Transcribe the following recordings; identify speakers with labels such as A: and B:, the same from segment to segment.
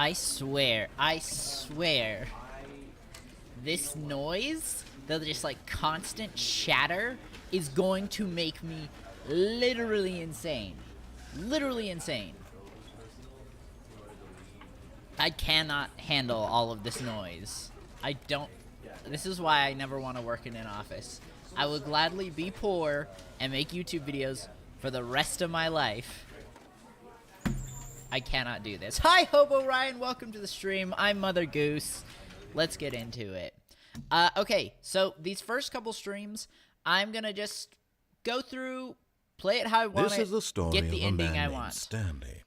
A: I swear, this noise, the just like constant chatter, is going to make me literally insane. Literally insane. I cannot handle all of this noise. This is why I never want to work in an office. I would gladly be poor and make YouTube videos for the rest of my life. I cannot do this. Hi, Hobo Ryan. Welcome to the stream. I'm Mother Goose. Let's get into it. Okay, so these first couple streams, I'm going to just go through, play it how I want
B: This is the story
A: get the
B: of a
A: ending
B: man
A: I
B: named
A: want.
B: Stanley.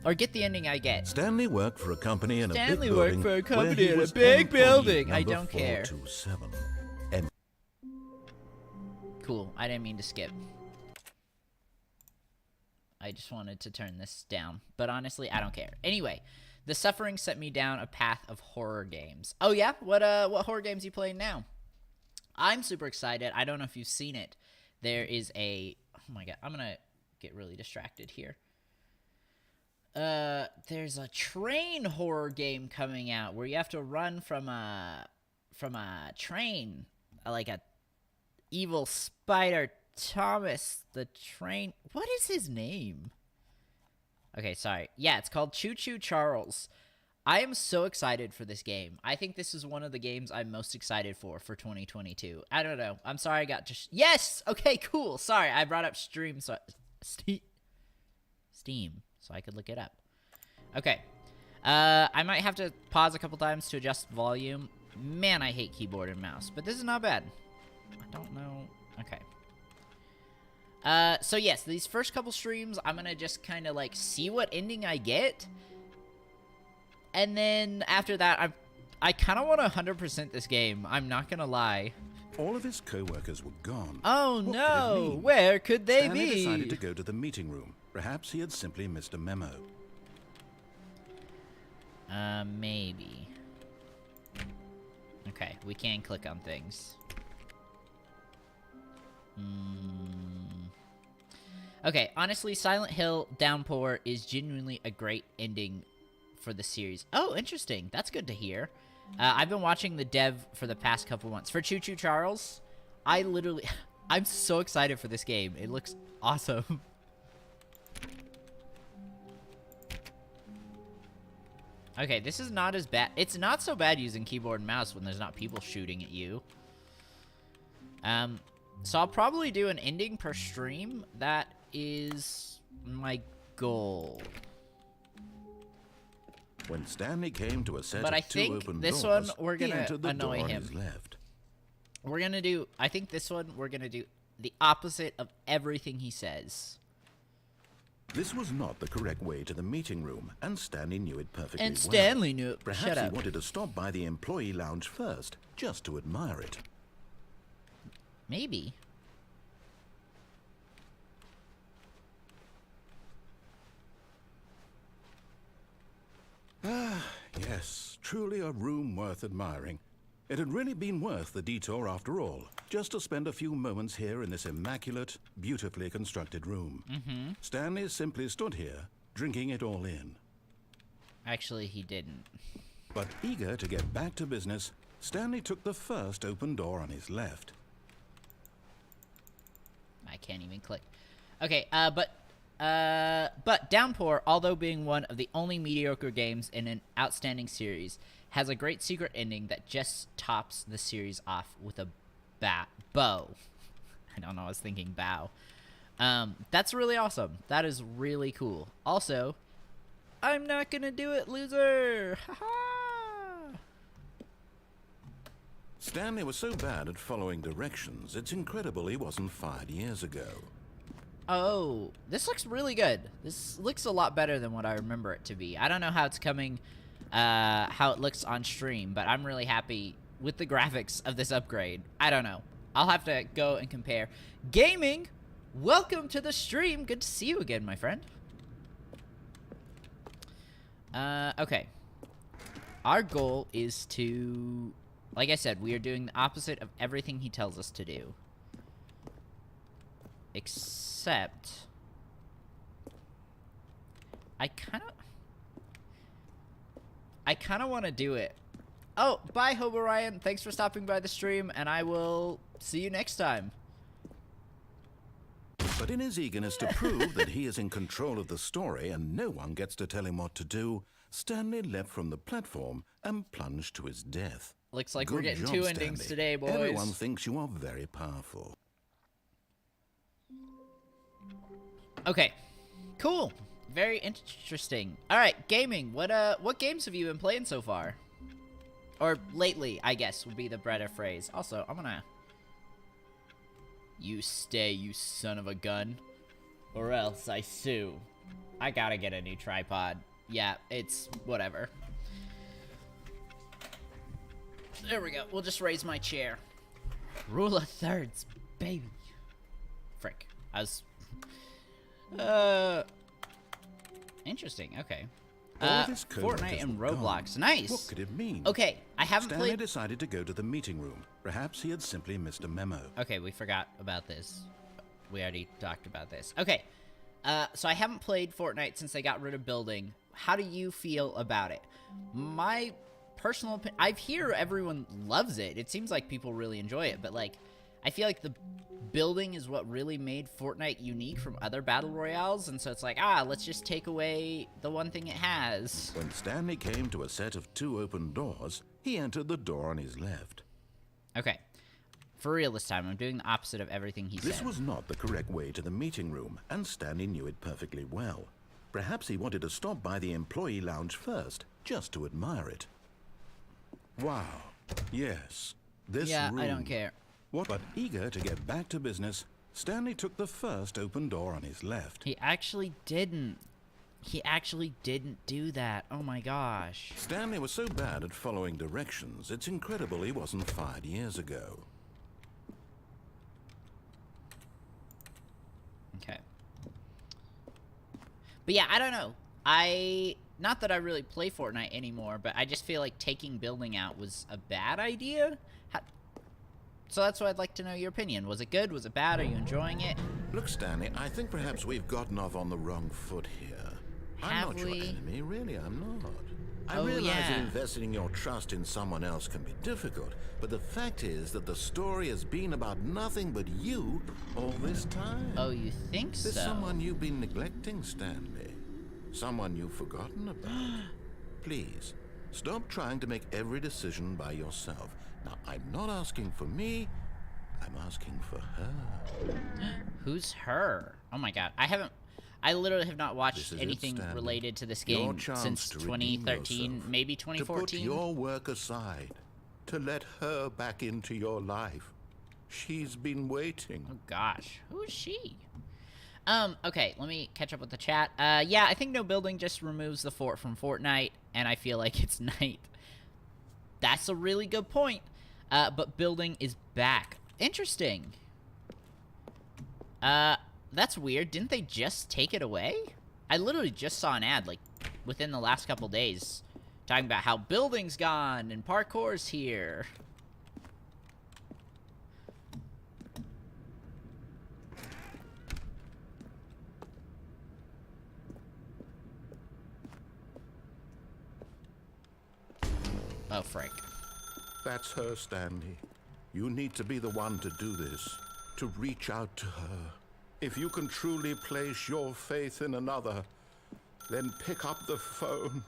A: Or get the ending I get.
B: Stanley worked for a company in a big
A: Stanley
B: building.
A: worked for a company
B: where he
A: in a
B: was
A: big
B: employee
A: building. I
B: number
A: don't care.
B: 427. And
A: Cool. I didn't mean to skip. I just wanted to turn this down. But honestly, I don't care. Anyway, the suffering set me down a path of horror games. Oh yeah? What horror games you playing now? I'm super excited. I don't know if you've seen it. There is a... Oh my god. I'm gonna get really distracted here. There's a train horror game coming out where you have to run from a train, like a evil spider Thomas the train. What is his name? Okay, sorry. Yeah, it's called Choo Choo Charles. I am so excited for this game. I think this is one of the games I'm most excited for 2022. I don't know. I'm sorry I got just... Yes! Okay, cool. Sorry, I brought up Steam, so I could look it up. Okay. I might have to pause a couple times to adjust volume. Man, I hate keyboard and mouse, but this is not bad. I don't know. Okay. So yes, these first couple streams, I'm gonna just kind of like see what ending I get. And then after that, I kind of want to 100% this game. I'm not gonna lie.
B: all of his co-workers were gone.
A: Oh
B: What could it
A: no,
B: mean?
A: where could they
B: Stanley
A: be?
B: decided to go to the meeting room. Perhaps he had simply missed a memo.
A: Maybe. Okay, we can click on things. Okay, honestly, Silent Hill Downpour is genuinely a great ending for the series. Oh, interesting. That's good to hear. I've been watching the dev for the past couple months. For Choo Choo Charles, I'm so excited for this game. It looks awesome. Okay, this is not as bad. It's not so bad using keyboard and mouse when there's not people shooting at you. So I'll probably do an ending per stream. That is my goal.
B: When Stanley came to a set
A: But
B: of
A: I
B: two
A: think
B: open
A: this
B: doors,
A: one we're
B: he
A: gonna
B: entered the
A: annoy
B: door
A: him.
B: on his left.
A: We're gonna do, I think this one, we're gonna do the opposite of everything he says.
B: This was not the correct way to the meeting room, and Stanley knew it perfectly
A: And
B: well.
A: Stanley knew it.
B: Perhaps
A: Shut
B: he
A: up.
B: wanted to stop by the employee lounge first, just to admire it.
A: Maybe.
B: Yes, truly a room worth admiring. It had really been worth the detour after all, just to spend a few moments here in this immaculate, beautifully constructed room. Stanley simply stood here, drinking it all in.
A: Actually, he didn't.
B: But eager to get back to business, Stanley took the first open door on his left.
A: I can't even click. Okay, but Downpour, although being one of the only mediocre games in an outstanding series, has a great secret ending that just tops the series off with a bow. I don't know, I was thinking bow. That's really awesome. That is really cool. Also, I'm not gonna do it, loser! Ha-ha!
B: Stanley was so bad at following directions, it's incredible he wasn't fired years ago.
A: Oh, this looks really good. This looks a lot better than what I remember it to be. I don't know how it's coming, how it looks on stream, but I'm really happy with the graphics of this upgrade. I don't know. I'll have to go and compare. Gaming, welcome to the stream. Good to see you again, my friend. Okay. Our goal is to, like I said, we are doing the opposite of everything he tells us to do. Except, I kind of, I kind of want to do it. Oh, bye, Hobo Ryan. Thanks for stopping by the stream, and I will see you next time.
B: But in his eagerness to prove that he is in control of the story and no one gets to tell him what to do, Stanley leapt from the platform and plunged to his death.
A: Looks like
B: Good
A: we're getting
B: job,
A: 2 endings
B: Stanley.
A: today, boys.
B: Everyone thinks you are very powerful.
A: Okay, cool. Very interesting. All right, gaming. What games have you been playing so far? Or lately, I guess, would be the better phrase. Also, I'm gonna... You stay, you son of a gun. Or else I sue. I gotta get a new tripod. Yeah, it's whatever. There we go. We'll just raise my chair. Rule of thirds, baby. Frick. I was... Interesting, okay.
B: All this code
A: Fortnite and
B: was
A: Roblox.
B: gone.
A: Nice.
B: What could it mean?
A: Okay, I haven't
B: Stanley
A: played...
B: decided to go to the meeting room. Perhaps he had simply missed a memo.
A: Okay, we forgot about this. We already talked about this. Okay, so I haven't played Fortnite since they got rid of building. How do you feel about it? My personal opinion... I hear everyone loves it. It seems like people really enjoy it, but, like, I feel like the building is what really made Fortnite unique from other battle royales, and so it's like, let's just take away the one thing it has.
B: When Stanley came to a set of 2 open doors, he entered the door on his left.
A: Okay. For real this time, I'm doing the opposite of everything he
B: This
A: said.
B: was not the correct way to the meeting room, and Stanley knew it perfectly well. Perhaps he wanted to stop by the employee lounge first, just to admire it. Wow. Yes. This room.
A: I don't care.
B: What? But eager to get back to business, Stanley took the first open door on his left.
A: He actually didn't. He actually didn't do that. Oh my gosh.
B: Stanley was so bad at following directions, it's incredible he wasn't fired years ago.
A: Okay. But yeah, I don't know. Not that I really play Fortnite anymore, but I just feel like taking building out was a bad idea. So that's why I'd like to know your opinion. Was it good? Was it bad? Are you enjoying it?
B: Look, Stanley, I think perhaps we've gotten off on the wrong foot here. I'm
A: Have
B: not your
A: we?
B: enemy, really, I'm not. I
A: Oh,
B: realize
A: yeah.
B: that investing your trust in someone else can be difficult, but the fact is that the story has been about nothing but you all this time.
A: Oh, you think so?
B: There's someone you've been neglecting, Stanley. Someone you've forgotten about. Please, stop trying to make every decision by yourself. Now, I'm not asking for me, I'm asking for her.
A: Who's her? Oh my god. I literally have not watched
B: This is it,
A: anything
B: Stanley.
A: related to this
B: Your
A: game
B: chance
A: since
B: to redeem
A: 2013,
B: yourself.
A: maybe
B: To put
A: 2014.
B: your work aside, to let her back into your life. She's been waiting.
A: Oh gosh, who is she? Okay, let me catch up with the chat. Yeah, I think no building just removes the fort from Fortnite, and I feel like it's night. That's a really good point. But building is back. Interesting. That's weird. Didn't they just take it away? I literally just saw an ad, like, within the last couple days, talking about how building's gone and parkour's here. Oh, frick.
B: That's her, Stanley. You need to be the one to do this, to reach out to her. If you can truly place your faith in another, then pick up the phone.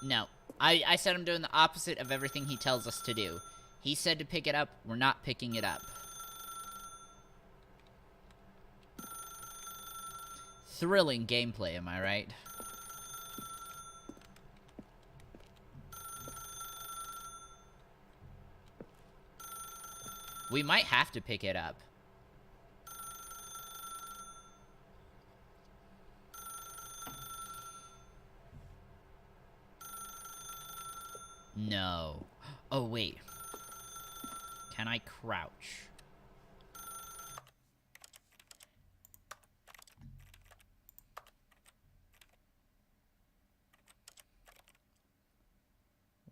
A: No. I said I'm doing the opposite of everything he tells us to do. He said to pick it up. We're not picking it up. Thrilling gameplay, am I right? We might have to pick it up. No. Oh, wait. Can I crouch?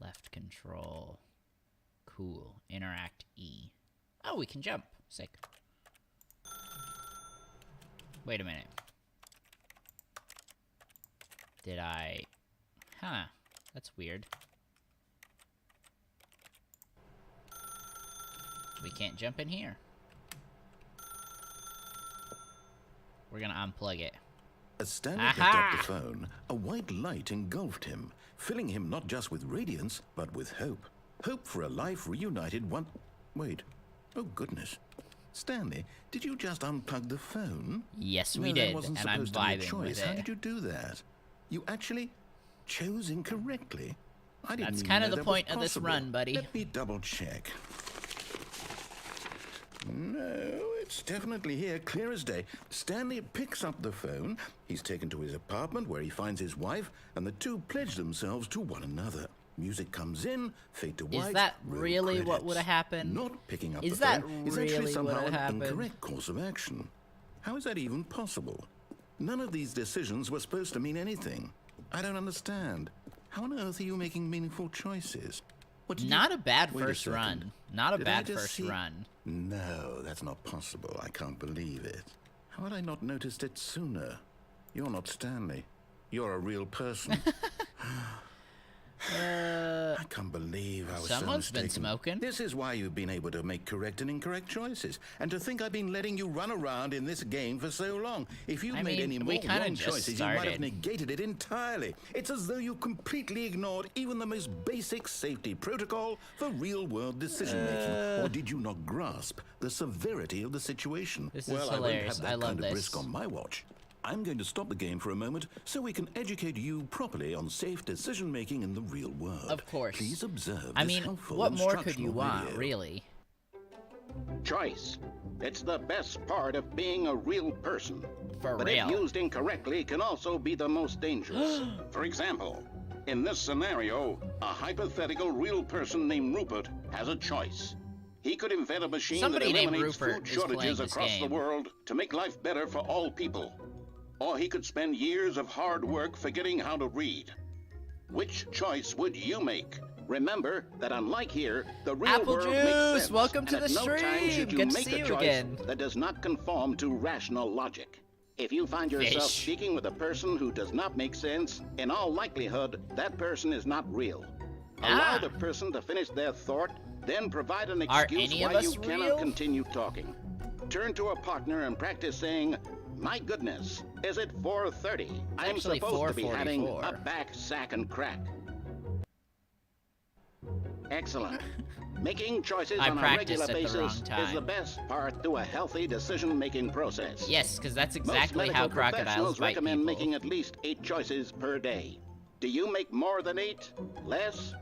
A: Left control. Cool. Interact E. Oh, we can jump. Sick. Wait a minute. Did I... Huh. That's weird. We can't jump in here. We're gonna unplug it.
B: As Stanley picked up the phone, a white light engulfed him, filling him not just with radiance, but with hope. Hope for a life reunited one... Wait. Oh, goodness. Stanley, did you just unplug the phone?
A: Yes, we
B: No,
A: did,
B: that wasn't
A: and I'm
B: supposed to be a
A: vibing
B: choice.
A: with
B: How
A: it.
B: did you do that? You actually chose incorrectly. I didn't
A: That's
B: even
A: kind
B: know
A: of the
B: that was
A: point of this
B: possible.
A: run, buddy.
B: Let me double check. No, it's definitely here, clear as day. Stanley picks up the phone. He's taken to his apartment where he finds his wife, and the two pledge themselves to one another. Music comes in, fade to white.
A: Is that
B: roll
A: really what
B: credits.
A: would have happened?
B: Not picking up
A: Is
B: the
A: that
B: phone is actually
A: really
B: somehow
A: what
B: an
A: happened?
B: incorrect course of action. How is that even possible? None of these decisions were supposed to mean anything. I don't understand. How on earth are you making meaningful choices? What did
A: Not
B: you...
A: a bad
B: Wait a
A: first
B: second.
A: run. Not a
B: Did I
A: bad
B: just
A: first
B: see-
A: run.
B: No, that's not possible. I can't believe it. How had I not noticed it sooner? You're not Stanley. You're a real person. I can't believe I was
A: Someone's
B: so
A: been
B: mistaken.
A: smoking.
B: This is why you've been able to make correct and incorrect choices. And to think I've been letting you run around in this game for so long. If you'd
A: I
B: made
A: mean,
B: any
A: we
B: more
A: kinda
B: wrong
A: just
B: choices, you might have
A: started.
B: negated it entirely. It's as though you completely ignored even the most basic safety protocol for real-world decision-making. Or did you not grasp the severity of the situation?
A: This is
B: well,
A: hilarious.
B: I
A: I
B: won't have that
A: love
B: kind of
A: this.
B: risk on my watch. I'm going to stop the game for a moment so we can educate you properly on safe decision-making in the real world.
A: Of course.
B: Please observe
A: I
B: this
A: mean,
B: helpful
A: what more could you
B: instructional
A: want,
B: video.
A: really?
C: Choice. It's the best part of being a real person.
A: For
C: but
A: real.
C: if used incorrectly, can also be the most dangerous. For example, in this scenario, a hypothetical real person named Rupert has a choice. He could invent a machine
A: Somebody
C: that
A: named
C: eliminates
A: Rupert
C: food
A: is playing
C: shortages
A: this
C: across the
A: game.
C: world to make life better for all people. Or he could spend years of hard work forgetting how to read. Which choice would you make? Remember that unlike here, the real
A: Apple
C: world
A: juice!
C: makes sense.
A: Welcome to
C: and at
A: the
C: no time
A: stream!
C: should you
A: Good to
C: make
A: see
C: a
A: you
C: choice
A: again.
C: that does not conform to rational logic. If you find yourself
A: Fish.
C: speaking with a person who does not make sense, in all likelihood, that person is not real. Allow
A: Ah.
C: the person to finish their thought, then provide an
A: Are
C: excuse
A: any of
C: why
A: us
C: you
A: real?
C: cannot continue talking. Turn to a partner and practice saying, "My goodness, is it 4:30? I'm
A: actually
C: supposed to be
A: 4:44.
C: having a back, sack, and crack." Excellent. Making choices
A: I
C: on a
A: practiced
C: regular
A: at the
C: basis
A: wrong
C: is
A: time.
C: the best part to a healthy decision-making process.
A: Yes, because that's
C: Most
A: exactly
C: medical
A: how crocodiles
C: professionals
A: bite
C: recommend
A: people.
C: making at least 8 choices per day. Do you make more than 8? Less?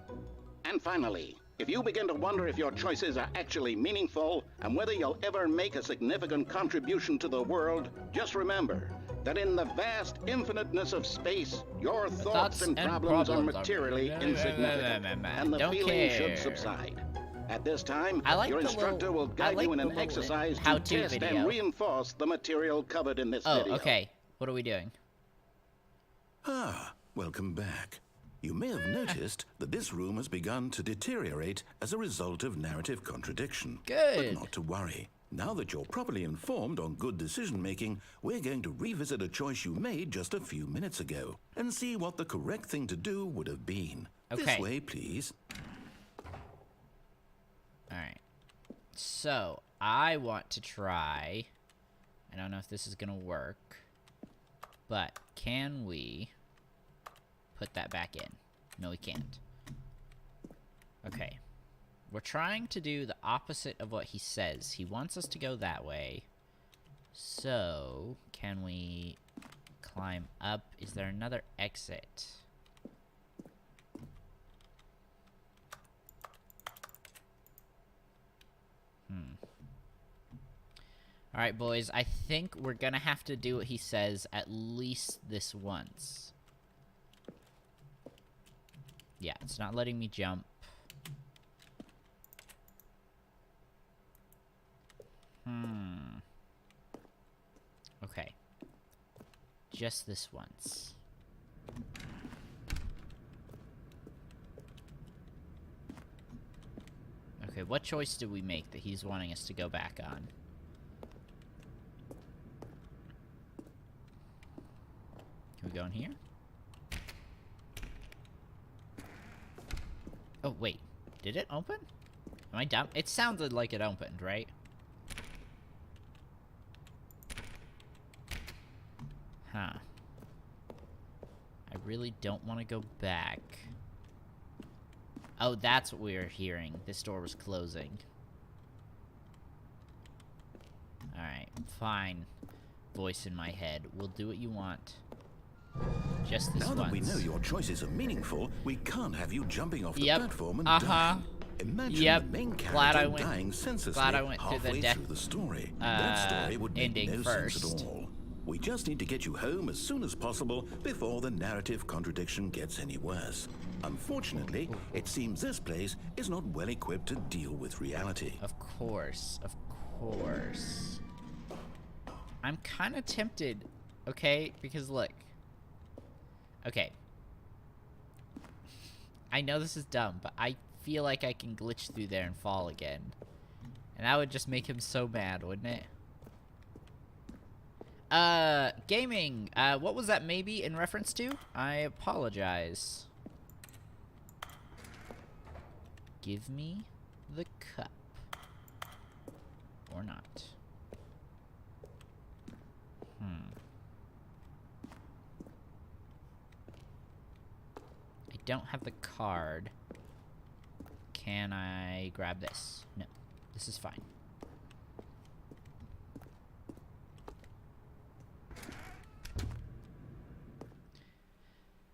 C: And finally, if you begin to wonder if your choices are actually meaningful and whether you'll ever make a significant contribution to the world, just remember that in the vast infiniteness of space, your thoughts and problems are materially insignificant, and the
A: Don't
C: feeling
A: care.
C: should subside. At this time,
A: I like
C: your
A: the
C: instructor
A: little-
C: will
A: I
C: guide
A: like
C: you in
A: the
C: an
A: little
C: exercise to
A: how-to
C: test
A: video.
C: and reinforce the material covered in this
A: Oh,
C: video.
A: okay. What are we doing?
B: Ah, welcome back. You may have noticed that this room has begun to deteriorate as a result of narrative contradiction.
A: Good.
B: But not to worry. Now that you're properly informed on good decision-making, we're going to revisit a choice you made just a few minutes ago and see what the correct thing to do would have been.
A: Okay.
B: This way, please.
A: Alright. So, I want to try... I don't know if this is gonna work. But, can we... put that back in? No, we can't. Okay. We're trying to do the opposite of what he says. He wants us to go that way. So, can we climb up? Is there another exit? Alright, boys. I think we're gonna have to do what he says at least this once. Yeah, it's not letting me jump. Okay. Just this once. Okay, what choice did we make that he's wanting us to go back on? Can we go in here? Oh, wait. Did it open? Am I dumb? It sounded like it opened, right? Huh. I really don't want to go back. Oh, that's what we were hearing. This door was closing. Alright, fine. Voice in my head. We'll do what you want. Just this
B: Now
A: once.
B: that we know your choices are meaningful, we can't have you jumping off the
A: Yep.
B: platform and
A: Uh-huh.
B: dying. Imagine
A: Yep.
B: the main
A: Glad I
B: character
A: went-
B: dying senselessly
A: glad I went through the
B: halfway
A: death,
B: through the story. That story would make
A: ending
B: no
A: first.
B: sense at all. We just need to get you home as soon as possible before the narrative contradiction gets any worse. Unfortunately, it seems this place is not well equipped to deal with reality.
A: Of course. Of course. I'm kind of tempted, okay? Because look. Okay. I know this is dumb, but I feel like I can glitch through there and fall again. And that would just make him so mad, wouldn't it? Gaming. What was that maybe in reference to? I apologize. Give me the cup. Or not. I don't have the card. Can I grab this? No. This is fine.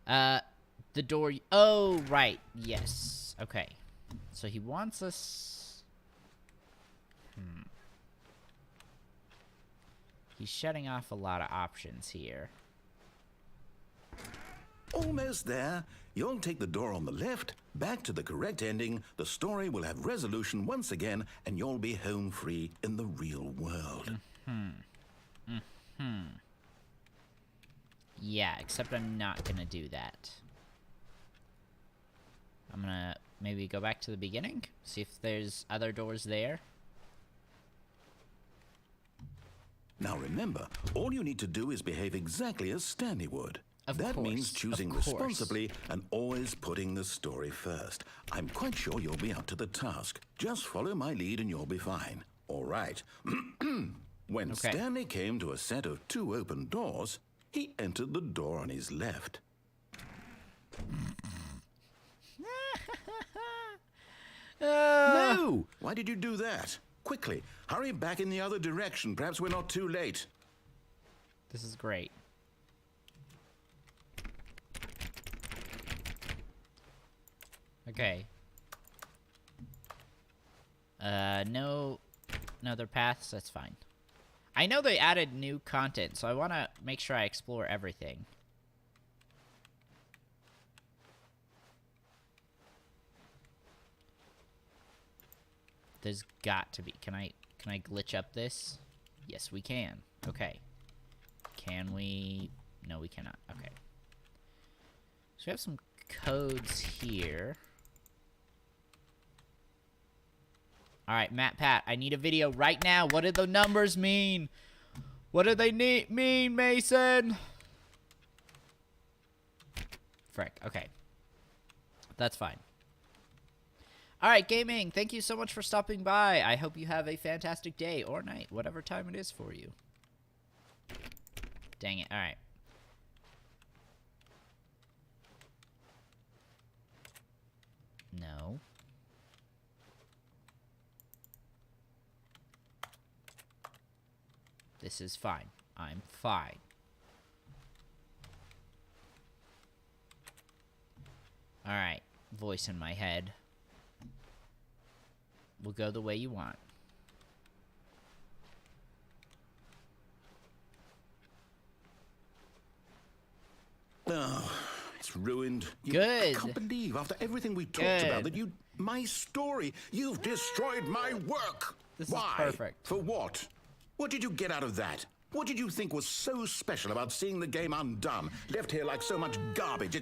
A: The door. Oh, right. Yes. Okay. So he wants us. He's shutting off a lot of options here.
B: Almost there. You'll take the door on the left, back to the correct ending, the story will have resolution once again, and you'll be home free in the real world.
A: Yeah, except I'm not gonna do that. I'm gonna maybe go back to the beginning, see if there's other doors there.
B: Now remember, all you need to do is behave exactly as Stanley would.
A: Of
B: That
A: course,
B: means choosing
A: of course.
B: responsibly and always putting the story first. I'm quite sure you'll be up to the task. Just follow my lead and you'll be fine. All right. When
A: Okay.
B: Stanley came to a set of 2 open doors, he entered the door on his left. No! Why did you do that? Quickly, hurry back in the other direction. Perhaps we're not too late.
A: This is great. Okay. No other paths, that's fine. I know they added new content, so I want to make sure I explore everything. There's got to be. Can I glitch up this? Yes, we can. Okay. Can we? No, we cannot. Okay. So we have some codes here. Alright, Matt Pat, I need a video right now. What do the numbers mean? What do they mean, Mason? Frick, okay. That's fine. Alright, gaming, thank you so much for stopping by. I hope you have a fantastic day or night, whatever time it is for you. Dang it, alright. No. This is fine. I'm fine. Alright, voice in my head. We'll go the way you want.
B: Oh, it's ruined.
A: Good.
B: I can't believe after everything we talked
A: Good.
B: about that you... My story. You've destroyed my work.
A: This is
B: Why?
A: perfect.
B: For what? What did you get out of that? What did you think was so special about seeing the game undone? Left here like so much garbage.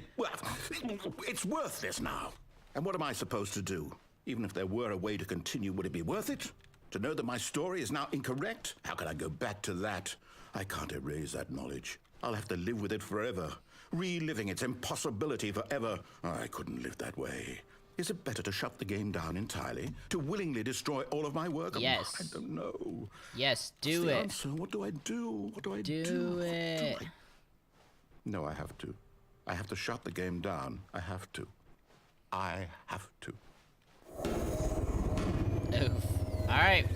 B: It's worthless now. And what am I supposed to do? Even if there were a way to continue, would it be worth it? To know that my story is now incorrect? How can I go back to that? I can't erase that knowledge. I'll have to live with it forever. Reliving its impossibility forever. I couldn't live that way. Is it better to shut the game down entirely? To willingly destroy all of my work?
A: Yes.
B: I don't know.
A: Yes,
B: What's
A: do
B: the
A: it.
B: answer? What do I do? What do I do?
A: Do it.
B: No, I have to. I have to shut the game down. I have to. I have to.
A: Oof. Alright.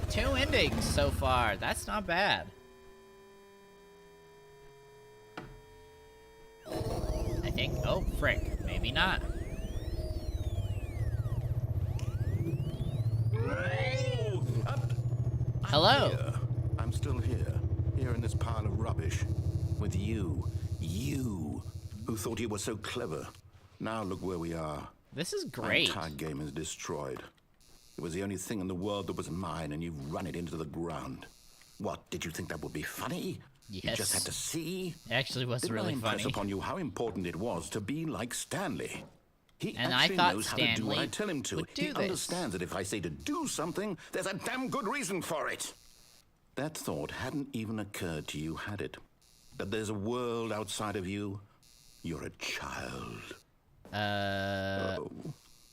A: 2 endings so far. That's not bad. I think. Oh, frick. Maybe not. Hello.
B: Here. I'm still here. Here in this pile of rubbish. With you. You. Who thought you were so clever. Now look where we are.
A: This is
B: My
A: great.
B: entire game is destroyed. It was the only thing in the world that was mine, and you've run it into the ground. What, did you think that would be funny? You
A: Yes.
B: just had to see?
A: It actually was
B: Didn't I
A: really
B: impress
A: funny.
B: upon you how important it was to be like Stanley? He
A: And I
B: actually
A: thought
B: knows how to do what I
A: Stanley
B: tell him to.
A: would do
B: He
A: this.
B: understands that if I say to do something, there's a damn good reason for it. That thought hadn't even occurred to you, had it? That there's a world outside of you? You're a child. Oh.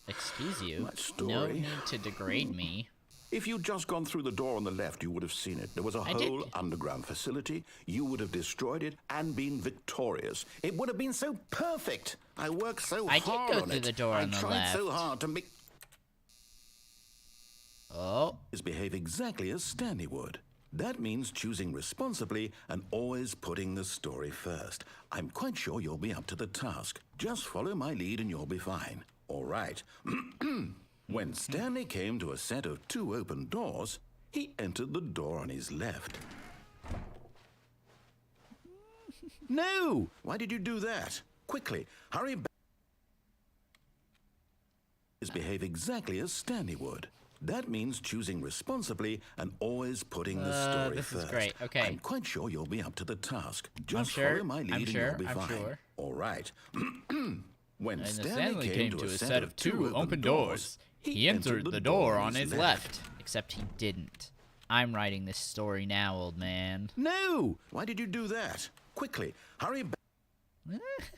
A: Excuse you.
B: My story.
A: No need to degrade me.
B: If you'd just gone through the door on the left, you would have seen it. There was a
A: I did.
B: whole underground facility. You would have destroyed it and been victorious. It would have been so perfect. I worked so
A: I did
B: hard
A: go
B: on
A: through
B: it.
A: the door
B: I
A: on the
B: tried so
A: left.
B: hard to make
A: Oh.
B: behave exactly as Stanley would. That means choosing responsibly and always putting the story first. I'm quite sure you'll be up to the task. Just follow my lead and you'll be fine. All right. When Stanley came to a set of 2 open doors, he entered the door on his left. No! Why did you do that? Quickly, hurry back. Behave exactly as Stanley would. That means choosing responsibly and always putting the story
A: this
B: first.
A: is great. Okay.
B: I'm quite sure you'll be up to the task. Just
A: sure.
B: follow my lead
A: I'm
B: and
A: sure.
B: you'll be
A: I'm
B: fine.
A: sure.
B: All right. When
A: And
B: Stanley came to a set of 2
A: open doors. He entered the door on his left.
B: left.
A: Except he didn't. I'm writing this story now, old man.
B: No! Why did you do that? Quickly, hurry back.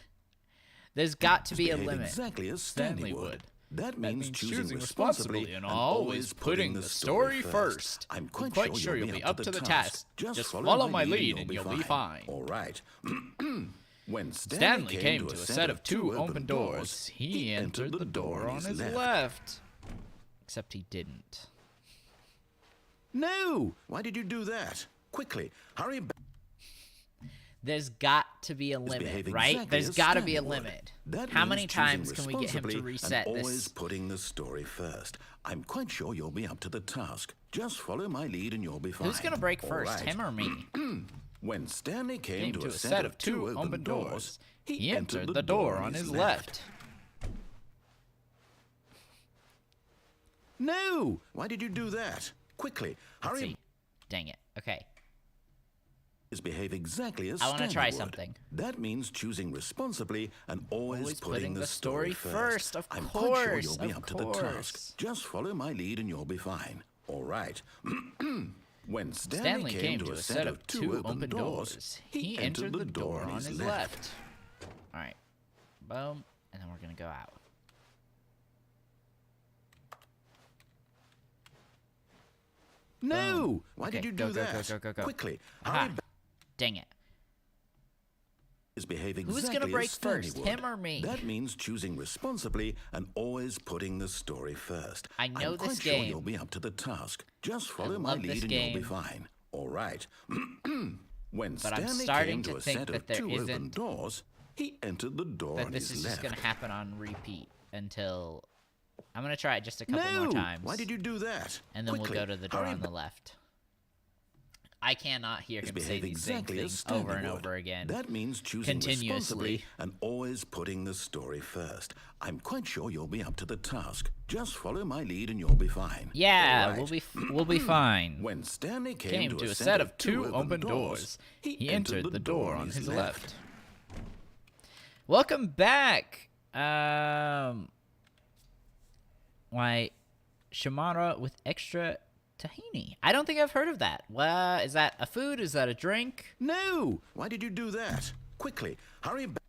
A: There's got to be a
B: Behave
A: limit.
B: exactly as
A: Stanley
B: Stanley
A: would.
B: would. That means choosing
A: responsibly
B: responsibly
A: and
B: and
A: always putting the story first.
B: I'm quite sure you'll be up to the task.
A: Just follow my lead and you'll be fine.
B: All right. When
A: Stanley came to a set of 2 open doors. He entered the door on his left. Except he didn't.
B: No! Why did you do that? Quickly, hurry back.
A: There's got to be a limit,
B: Behave
A: right?
B: exactly
A: There's
B: as
A: got to be a
B: Stanley would.
A: limit.
B: That
A: How
B: means
A: many
B: choosing
A: times can we get him to
B: responsibly
A: reset
B: and always
A: this?
B: putting the story first. I'm quite sure you'll be up to the task. Just follow my lead and you'll be fine.
A: Who's gonna break
B: All
A: first,
B: right.
A: him or me?
B: When Stanley came to a set of 2 open doors,
A: He entered the door on his left.
B: No! Why did you do that? Quickly, hurry.
A: See, dang it. Okay.
B: Behave exactly as
A: I wanna
B: Stanley
A: try
B: would.
A: something.
B: That means choosing responsibly and always
A: putting the story first, of
B: I'm quite sure
A: course,
B: you'll be
A: of
B: up to the task.
A: course.
B: Just follow my lead and you'll be fine. All right. When
A: Stanley came to a set of 2 open doors. He entered the door on his left. Alright. Boom. And then we're gonna go out.
B: No! Why
A: Okay,
B: did you
A: go,
B: do
A: go,
B: that?
A: go, go, go, go.
B: Quickly,
A: Aha.
B: hurry back.
A: Dang it.
B: Behave
A: Who's
B: exactly
A: gonna break
B: as Stanley
A: first,
B: would.
A: him or me?
B: That means choosing responsibly and always putting the story first.
A: I know
B: I'm quite
A: this
B: sure
A: game.
B: you'll be up to the task. Just follow my
A: love this
B: lead and you'll be
A: game.
B: fine. All right. When
A: But I'm
B: Stanley
A: starting
B: came
A: to
B: to a
A: think
B: set
A: that
B: of
A: there
B: 2 open
A: isn't-
B: doors, he entered the door
A: That
B: on
A: this
B: his
A: is
B: left.
A: just gonna happen on repeat until... I'm gonna try it just a couple
B: No!
A: more times.
B: Why did you do that?
A: And then
B: Quickly,
A: we'll go to the door
B: hurry
A: on the
B: back.
A: left. I cannot hear him say
B: Behave
A: these same
B: exactly as
A: things
B: Stanley
A: over and
B: would.
A: over again.
B: That means choosing responsibly
A: Continuously.
B: and always putting the story first. I'm quite sure you'll be up to the task. Just follow my lead and you'll be fine.
A: Yeah,
B: All right.
A: we'll be fine.
B: When Stanley
A: Came to a set of 2 open doors. He entered the door on his left. Welcome back. Why, Shamara with extra tahini. I don't think I've heard of that. Is that a food? Is that a drink?
B: No! Why did you do that? Quickly, hurry back.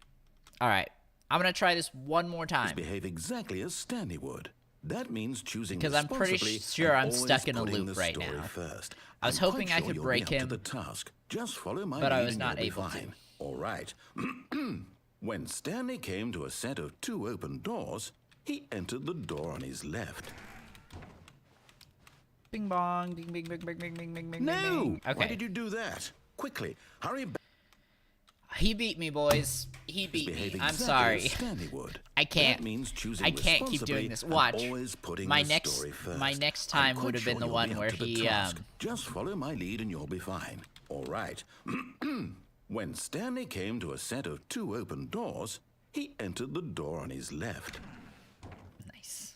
A: All right. I'm gonna try this one more time.
B: Behave exactly as Stanley would. That means choosing
A: Because I'm pretty
B: responsibly
A: sure
B: and
A: I'm
B: always
A: stuck in a
B: putting
A: loop
B: the
A: right
B: story
A: now.
B: First.
A: I was
B: I'm
A: hoping
B: quite
A: I
B: sure
A: could
B: you'll
A: break
B: be up
A: him,
B: to the task. Just follow my
A: but I
B: lead
A: was
B: and
A: not
B: you'll be
A: able to.
B: fine. All right. When Stanley came to a set of 2 open doors, he entered the door on his left.
A: Bing bong, bing bing bing bing bing bing bing bing.
B: No!
A: Bing. Okay.
B: Why did you do that? Quickly, hurry back.
A: He beat me, boys. He beat
B: Behave
A: me. I'm
B: exactly
A: sorry.
B: as Stanley would.
A: I can't.
B: That means choosing
A: I can't keep
B: responsibly
A: doing this.
B: and
A: Watch.
B: always putting
A: My
B: the
A: next
B: story first.
A: my next
B: I'm
A: time
B: quite
A: would have
B: sure
A: been the
B: you'll
A: one
B: be up
A: where
B: to the
A: he
B: task. Just follow my lead and you'll be fine. All right. When Stanley came to a set of 2 open doors, he entered the door on his left.
A: Nice.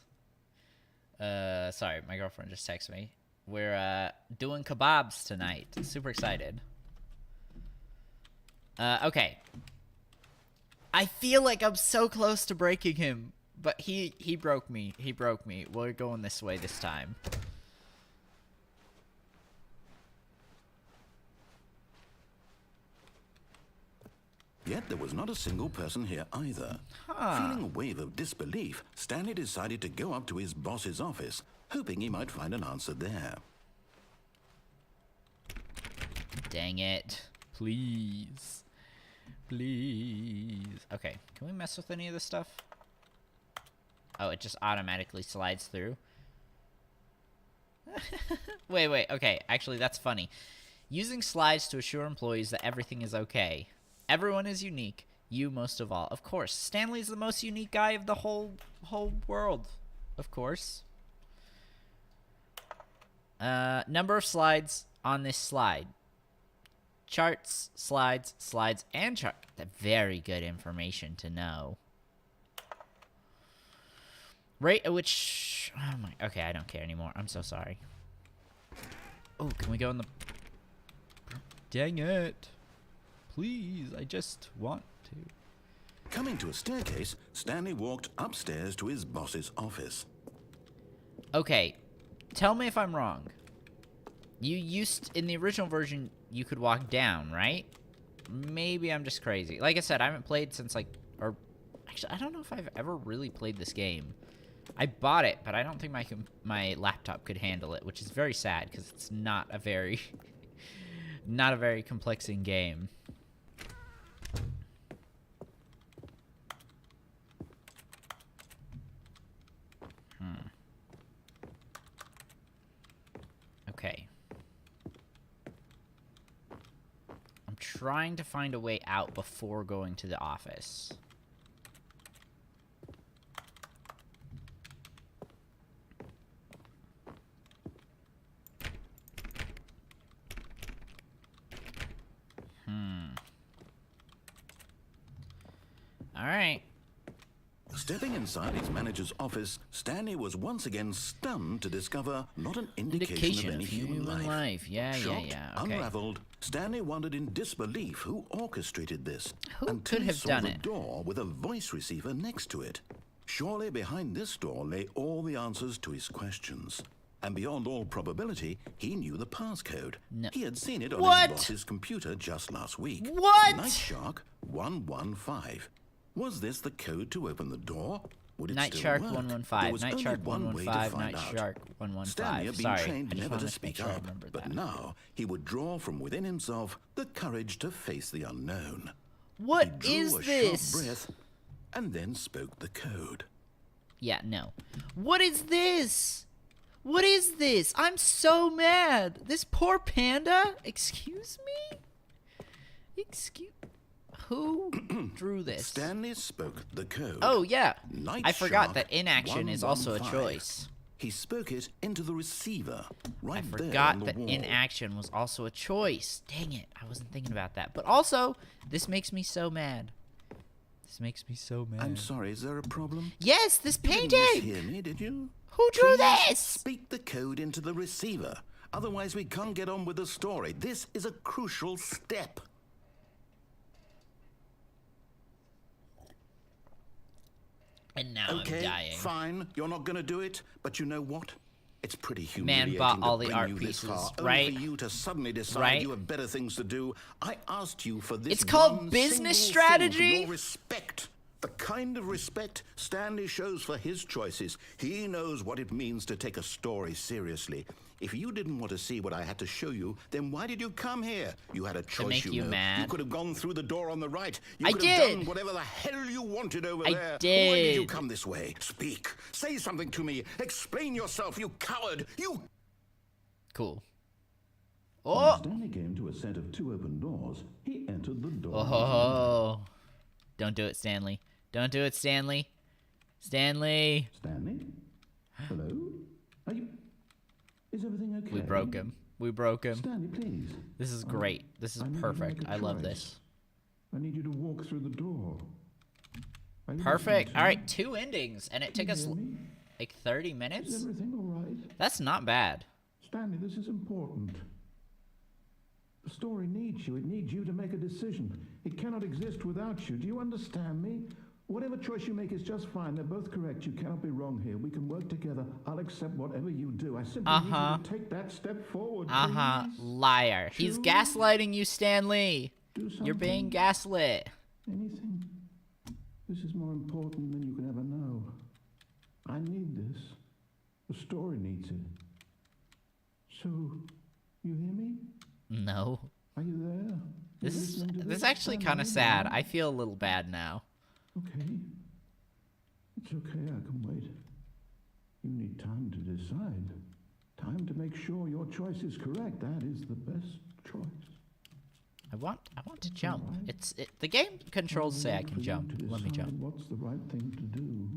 A: Sorry, my girlfriend just texted me. We're doing kebabs tonight. Super excited. Okay. I feel like I'm so close to breaking him, but he broke me. He broke me. We're going this way this time.
B: Yet there was not a single person here either. Feeling a wave of disbelief, Stanley decided to go up to his boss's office, hoping he might find an answer there.
A: Dang it. Please. Please. Okay, can we mess with any of this stuff? Oh, it just automatically slides through. Wait, okay. Actually, that's funny. Using slides to assure employees that everything is okay. Everyone is unique. You most of all. Of course. Stanley's the most unique guy of the whole world. Of course. Number of slides on this slide. Charts, slides, and chart. Very good information to know. Rate at which... Oh my... Okay, I don't care anymore. I'm so sorry. Oh, can we go in the... Dang it. Please, I just want to.
B: Coming to a staircase, Stanley walked upstairs to his boss's office.
A: Okay, tell me if I'm wrong. You used... In the original version, you could walk down, right? Maybe I'm just crazy. Like I said, I haven't played since, like... Or... Actually, I don't know if I've ever really played this game. I bought it, but I don't think my laptop could handle it, which is very sad, because it's not a very... not a very complexing game. Okay. I'm trying to find a way out before going to the office. All right.
B: Stepping inside his manager's office, Stanley was once again stunned to discover not an indication of any human life.
A: Yeah,
B: Shocked,
A: yeah. Okay.
B: unraveled, Stanley wondered in disbelief who orchestrated this.
A: Who
B: until
A: could
B: he
A: have
B: saw
A: done
B: the
A: it?
B: door with a voice receiver next to it. Surely behind this door lay all the answers to his questions. And beyond all probability, he knew the passcode.
A: No.
B: He had seen it on
A: What?
B: his boss's computer just last week.
A: What?
B: Night Shark 115. Was this the code to open the door? Would it
A: Night
B: still
A: Shark
B: work?
A: 115.
B: There was
A: Night
B: only
A: Shark
B: one way to
A: 115.
B: find
A: Night
B: out.
A: Shark
B: Stanley
A: 115.
B: had been
A: Sorry,
B: trained
A: I just
B: never
A: wanted
B: to
A: to make
B: speak
A: sure I
B: up,
A: remembered
B: but
A: that.
B: now he would draw from within himself the courage to face the unknown.
A: What
B: He
A: is
B: drew a
A: this?
B: sharp breath and then spoke the code.
A: Yeah, no. What is this? What is this? I'm so mad. This poor panda? Excuse me? Who drew this?
B: Stanley spoke the code.
A: Oh, yeah.
B: Night
A: I forgot
B: Shark
A: that inaction is also a
B: 115.
A: choice.
B: He spoke it into the receiver right
A: I
B: there on
A: forgot
B: the
A: that
B: wall.
A: inaction was also a choice. Dang it. I wasn't thinking about that. But also, this makes me so mad. This makes me so mad.
B: I'm sorry, is there a problem?
A: Yes, this
B: You didn't
A: painting!
B: mishear me, did you?
A: Who drew
B: Please
A: this?
B: Speak the code into the receiver. Otherwise, we can't get on with the story. This is a crucial step.
A: And now I'm
B: Okay,
A: dying.
B: fine. You're not going to do it, but you know what? It's pretty humiliating
A: bought all
B: to
A: the
B: bring
A: art
B: you this far,
A: pieces,
B: only
A: right?
B: for you to suddenly decide
A: Right?
B: you have better things to do. I asked you for this.
A: It's called
B: one
A: business
B: single thing,
A: strategy?
B: for your respect. The kind of respect Stanley shows for his choices. He knows what it means to take a story seriously. If you didn't want to see what I had to show you, then why did you come here? You had a choice,
A: make you
B: know.
A: mad.
B: You could have gone through the door on the right. You
A: I
B: could have
A: did.
B: done whatever the hell you wanted over
A: I
B: there.
A: did.
B: Why did you come this way? Speak. Say something to me. Explain yourself, you coward. You...
A: Cool.
B: When
A: Oh!
B: Stanley came to a set of 2 open doors, he entered the door.
A: Oh! Don't do it, Stanley. Don't do it, Stanley. Stanley!
B: Stanley? Hello? Are you... Is everything okay?
A: We broke him. We broke him.
B: Stanley, please.
A: This is great. This is
B: I need you to
A: perfect.
B: make a
A: I love
B: choice.
A: this.
B: I need you to walk through the door. Are you
A: Perfect.
B: listening to
A: All
B: me?
A: right, 2 endings, and it took us
B: hear me?
A: like 30
B: Is
A: minutes?
B: everything all right?
A: That's not bad.
B: Stanley, this is important. The story needs you. It needs you to make a decision. It cannot exist without you. Do you understand me? Whatever choice you make is just fine. They're both correct. You cannot be wrong here. We can work together. I'll accept whatever you do. I simply need you to take that step forward, please.
A: Liar. He's
B: Choose.
A: gaslighting you, Stanley.
B: Do something.
A: You're being gaslit.
B: Anything. This is more important than you can ever know. I need this. The story needs it. So, you hear me?
A: No.
B: Are you there?
A: This
B: You
A: is
B: listening to
A: this is actually kind of
B: Stanley?
A: sad. I feel a little bad now.
B: Okay. It's okay, I can wait. You need time to decide. Time to make sure your choice is correct. That is the best choice.
A: I want to jump. The game controls say I
B: For
A: can
B: you
A: jump.
B: to
A: Let me
B: decide
A: jump.
B: What's the right thing to do?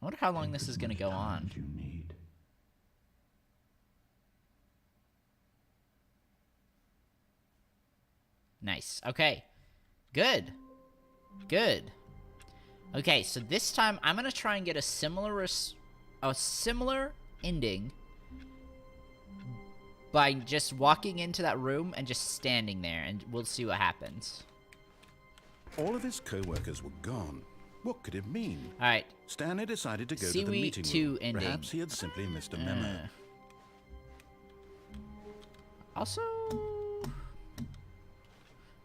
A: I wonder how long this
B: Take
A: is
B: as
A: going to
B: much
A: go
B: time
A: on.
B: as you need.
A: Nice. Okay. Good. Good. Okay, so this time I'm gonna try and get a similar ending by just walking into that room and just standing there, and we'll see what happens.
B: All of his co-workers were gone. What could it mean?
A: All right.
B: Stanley decided to go to the
A: Seaweed
B: meeting
A: 2
B: room.
A: ending.
B: Perhaps he had simply missed a memo.
A: Also,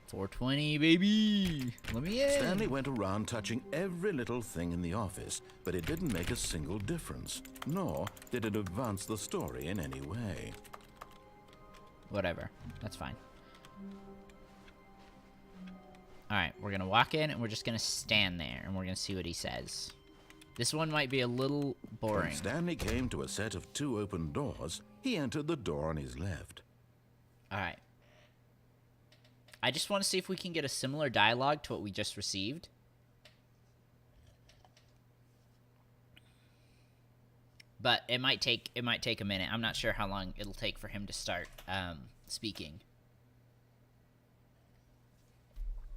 A: 420, baby. Let me in.
B: Stanley went around touching every little thing in the office, but it didn't make a single difference, nor did it advance the story in any way.
A: Whatever. That's fine. Alright, we're gonna walk in and we're just gonna stand there and we're gonna see what he says. This one might be a little
B: When
A: boring.
B: Stanley came to a set of 2 open doors, he entered the door on his left.
A: Alright. I just want to see if we can get a similar dialogue to what we just received. But it might take a minute. I'm not sure how long it'll take for him to start speaking.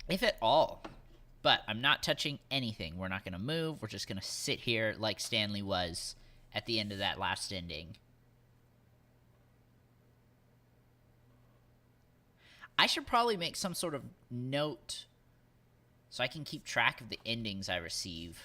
A: If at all. But I'm not touching anything. We're not going to move. We're just going to sit here like Stanley was at the end of that last ending. I should probably make some sort of note so I can keep track of the endings I receive.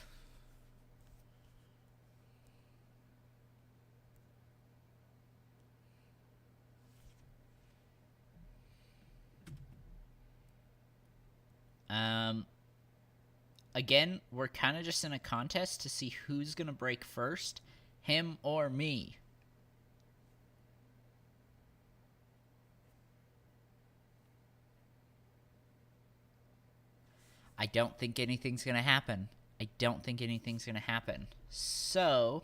A: Again, we're kind of just in a contest to see who's going to break first, him or me. I don't think anything's going to happen. I don't think anything's going to happen. So,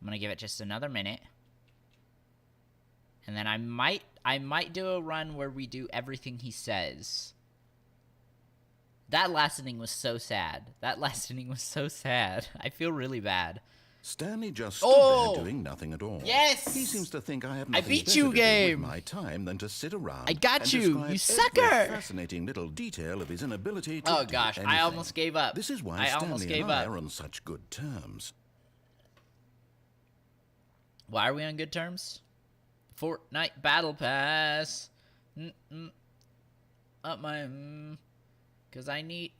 A: I'm going to give it just another minute. And then I might do a run where we do everything he says. That last ending was so sad. That last ending was so sad. I feel really bad.
B: Stanley just stood there doing nothing at all.
A: Yes!
B: He seems to think I have nothing
A: beat
B: better
A: you,
B: to do
A: game!
B: with my time than to sit around
A: I got
B: and
A: you,
B: describe
A: you
B: every
A: sucker!
B: fascinating little detail of his inability to
A: Oh
B: do
A: gosh, I
B: anything.
A: almost gave up.
B: This is why
A: I
B: Stanley
A: almost
B: and
A: gave
B: I
A: up.
B: are on such good terms.
A: Why are we on good terms? Fortnite Battle Pass. Up my cause I need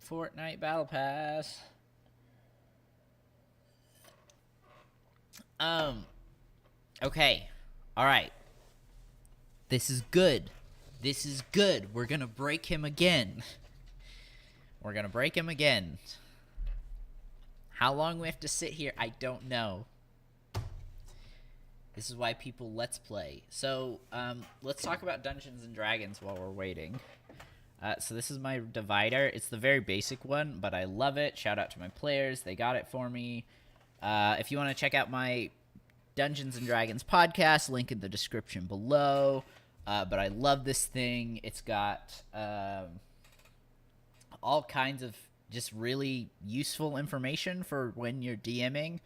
A: Fortnite Battle Pass. Okay. All right. This is good. This is good. We're gonna break him again. We're gonna break him again. How long we have to sit here, I don't know. This is why people let's play. So, let's talk about Dungeons and Dragons while we're waiting. So this is my divider. It's the very basic one, but I love it. Shout out to my players. They got it for me. If you want to check out my Dungeons and Dragons podcast, link in the description below. But I love this thing. It's got all kinds of just really useful information for when you're DMing.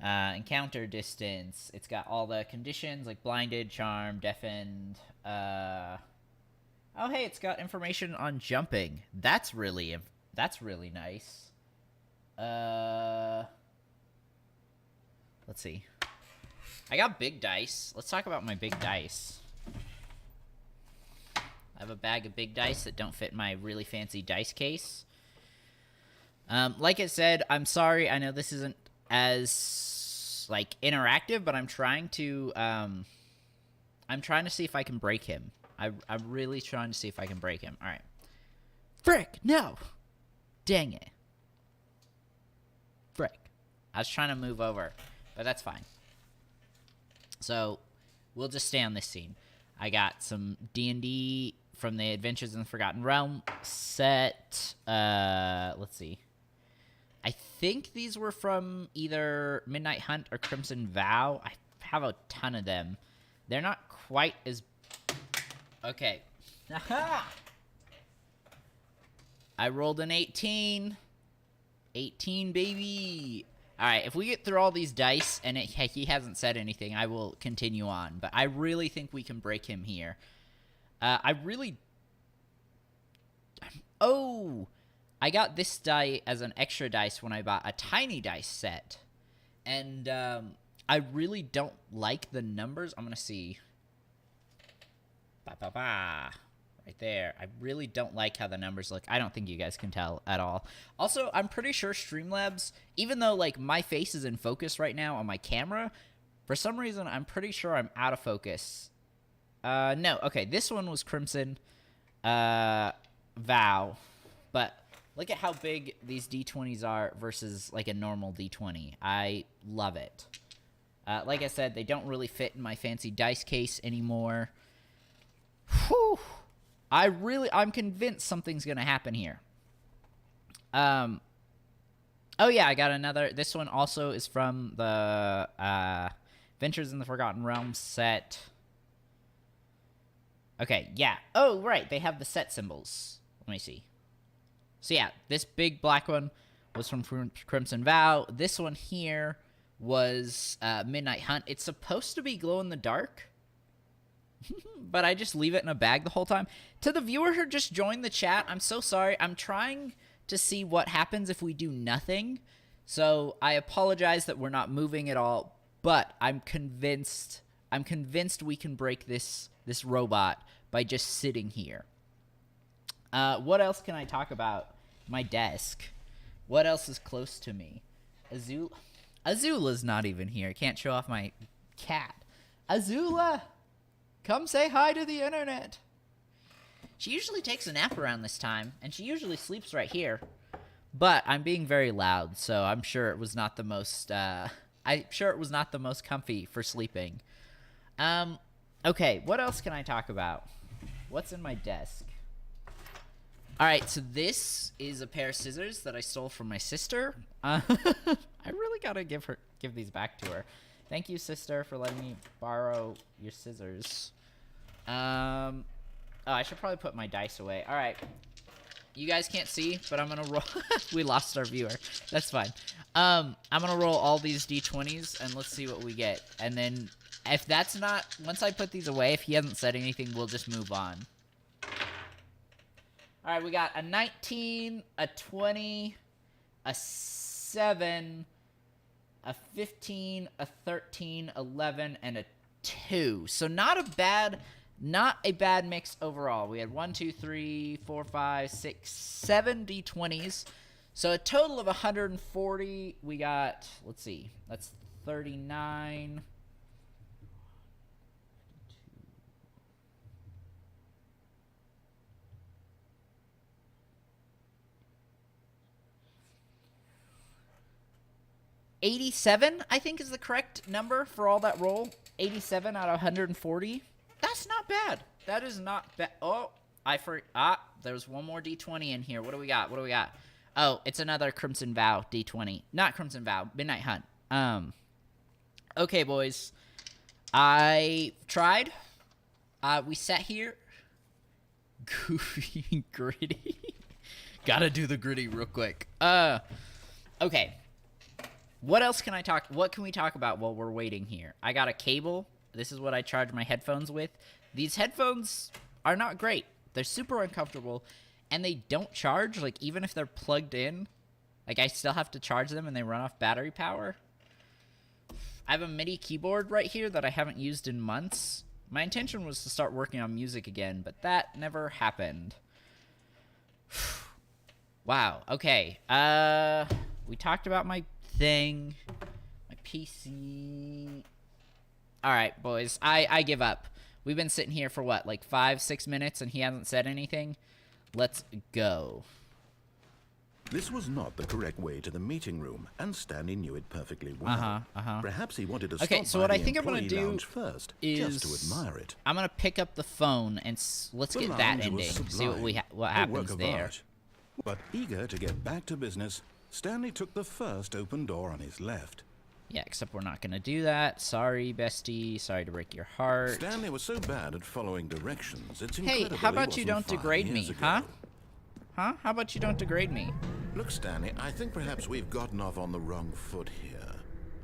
A: Encounter distance. It's got all the conditions like blinded, charmed, deafened. Oh, hey, it's got information on jumping. That's really nice. Let's see. I got big dice. Let's talk about my big dice. I have a bag of big dice that don't fit my really fancy dice case. Like I said, I'm sorry. I know this isn't as like interactive, but I'm trying to see if I can break him. I'm really trying to see if I can break him. All right. Frick, no. Dang it. Frick. I was trying to move over, but that's fine. So, we'll just stay on this scene. I got some D&D from the Adventures in the Forgotten Realm set. Let's see. I think these were from either Midnight Hunt or Crimson Vow. I have a ton of them. They're not quite as... Okay. Aha! I rolled an 18. 18, baby. All right, if we get through all these dice and he hasn't said anything, I will continue on. But I really think we can break him here. Oh! I got this die as an extra dice when I bought a tiny dice set. And I really don't like the numbers. I'm going to see. Right there. I really don't like how the numbers look. I don't think you guys can tell at all. Also, I'm pretty sure Streamlabs, even though like my face is in focus right now on my camera, for some reason I'm pretty sure I'm out of focus. No, okay, this one was Crimson Vow. But look at how big these D20s are versus like a normal D20. I love it. Like I said, they don't really fit in my fancy dice case anymore. Whew. I'm convinced something's gonna happen here. Oh yeah, I got another. This one also is from the Adventures in the Forgotten Realms set. Okay, yeah. Oh, right, they have the set symbols. Let me see. So yeah, this big black one was from Crimson Vow. This one here was Midnight Hunt. It's supposed to be glow in the dark. But I just leave it in a bag the whole time. To the viewer who just joined the chat, I'm so sorry. I'm trying to see what happens if we do nothing. So I apologize that we're not moving at all, but I'm convinced we can break this robot by just sitting here. What else can I talk about? My desk. What else is close to me? Azula's not even here. Can't show off my cat. Azula! Come say hi to the internet. She usually takes a nap around this time, and she usually sleeps right here. But I'm being very loud, so I'm sure it was not the most, comfy for sleeping. Okay, what else can I talk about? What's in my desk? Alright, so this is a pair of scissors that I stole from my sister. I really gotta give these back to her. Thank you, sister, for letting me borrow your scissors. Oh, I should probably put my dice away. All right. You guys can't see, but I'm going to roll. We lost our viewer. That's fine. I'm going to roll all these D20s, and let's see what we get. And then if that's not, once I put these away, if he hasn't said anything, we'll just move on. All right, we got a 19, a 20, a 7, a 15, a 13, 11, and a 2. So not a bad mix overall. We had 1, 2, 3, 4, 5, 6, 7 D20s. So a total of 140. We got, let's see, that's 39. 87, I think, is the correct number for all that roll. 87 out of 140. That's not bad. That is not bad. Oh, there's one more D20 in here. What do we got? Oh, it's another Crimson Vow D20. Not Crimson Vow, Midnight Hunt. Okay, boys. I tried. We sat here. Goofy gritty. Gotta do the gritty real quick. Okay. What else can what can we talk about while we're waiting here? I got a cable. This is what I charge my headphones with. These headphones are not great. They're super uncomfortable, and they don't charge. Like, even if they're plugged in, like, I still have to charge them, and they run off battery power. I have a MIDI keyboard right here that I haven't used in months. My intention was to start working on music again, but that never happened. Wow. Okay. We talked about my thing, my PC. All right, boys. I give up. We've been sitting here for what, like 5-6 minutes, and he hasn't said anything. Let's go.
B: This was not the correct way to the meeting room, and Stanley knew it perfectly well. Perhaps he wanted to stop
A: so
B: by
A: what
B: the
A: I think I'm gonna
B: employee
A: do
B: lounge first,
A: is
B: just to admire it.
A: I'm gonna pick up the phone and let's
B: The
A: get that
B: lounge was
A: ending. See what
B: sublime,
A: what
B: a
A: happens
B: work of
A: there.
B: art. But eager to get back to business, Stanley took the first open door on his left.
A: Yeah, except we're not gonna do that. Sorry, bestie. Sorry to break your heart.
B: Stanley was so bad at following directions, it's
A: Hey,
B: incredible
A: how
B: he
A: about you
B: wasn't
A: don't
B: 5
A: degrade me,
B: years
A: huh?
B: ago.
A: Huh? How about you don't degrade me?
B: Look, Stanley, I think perhaps we've gotten off on the wrong foot here.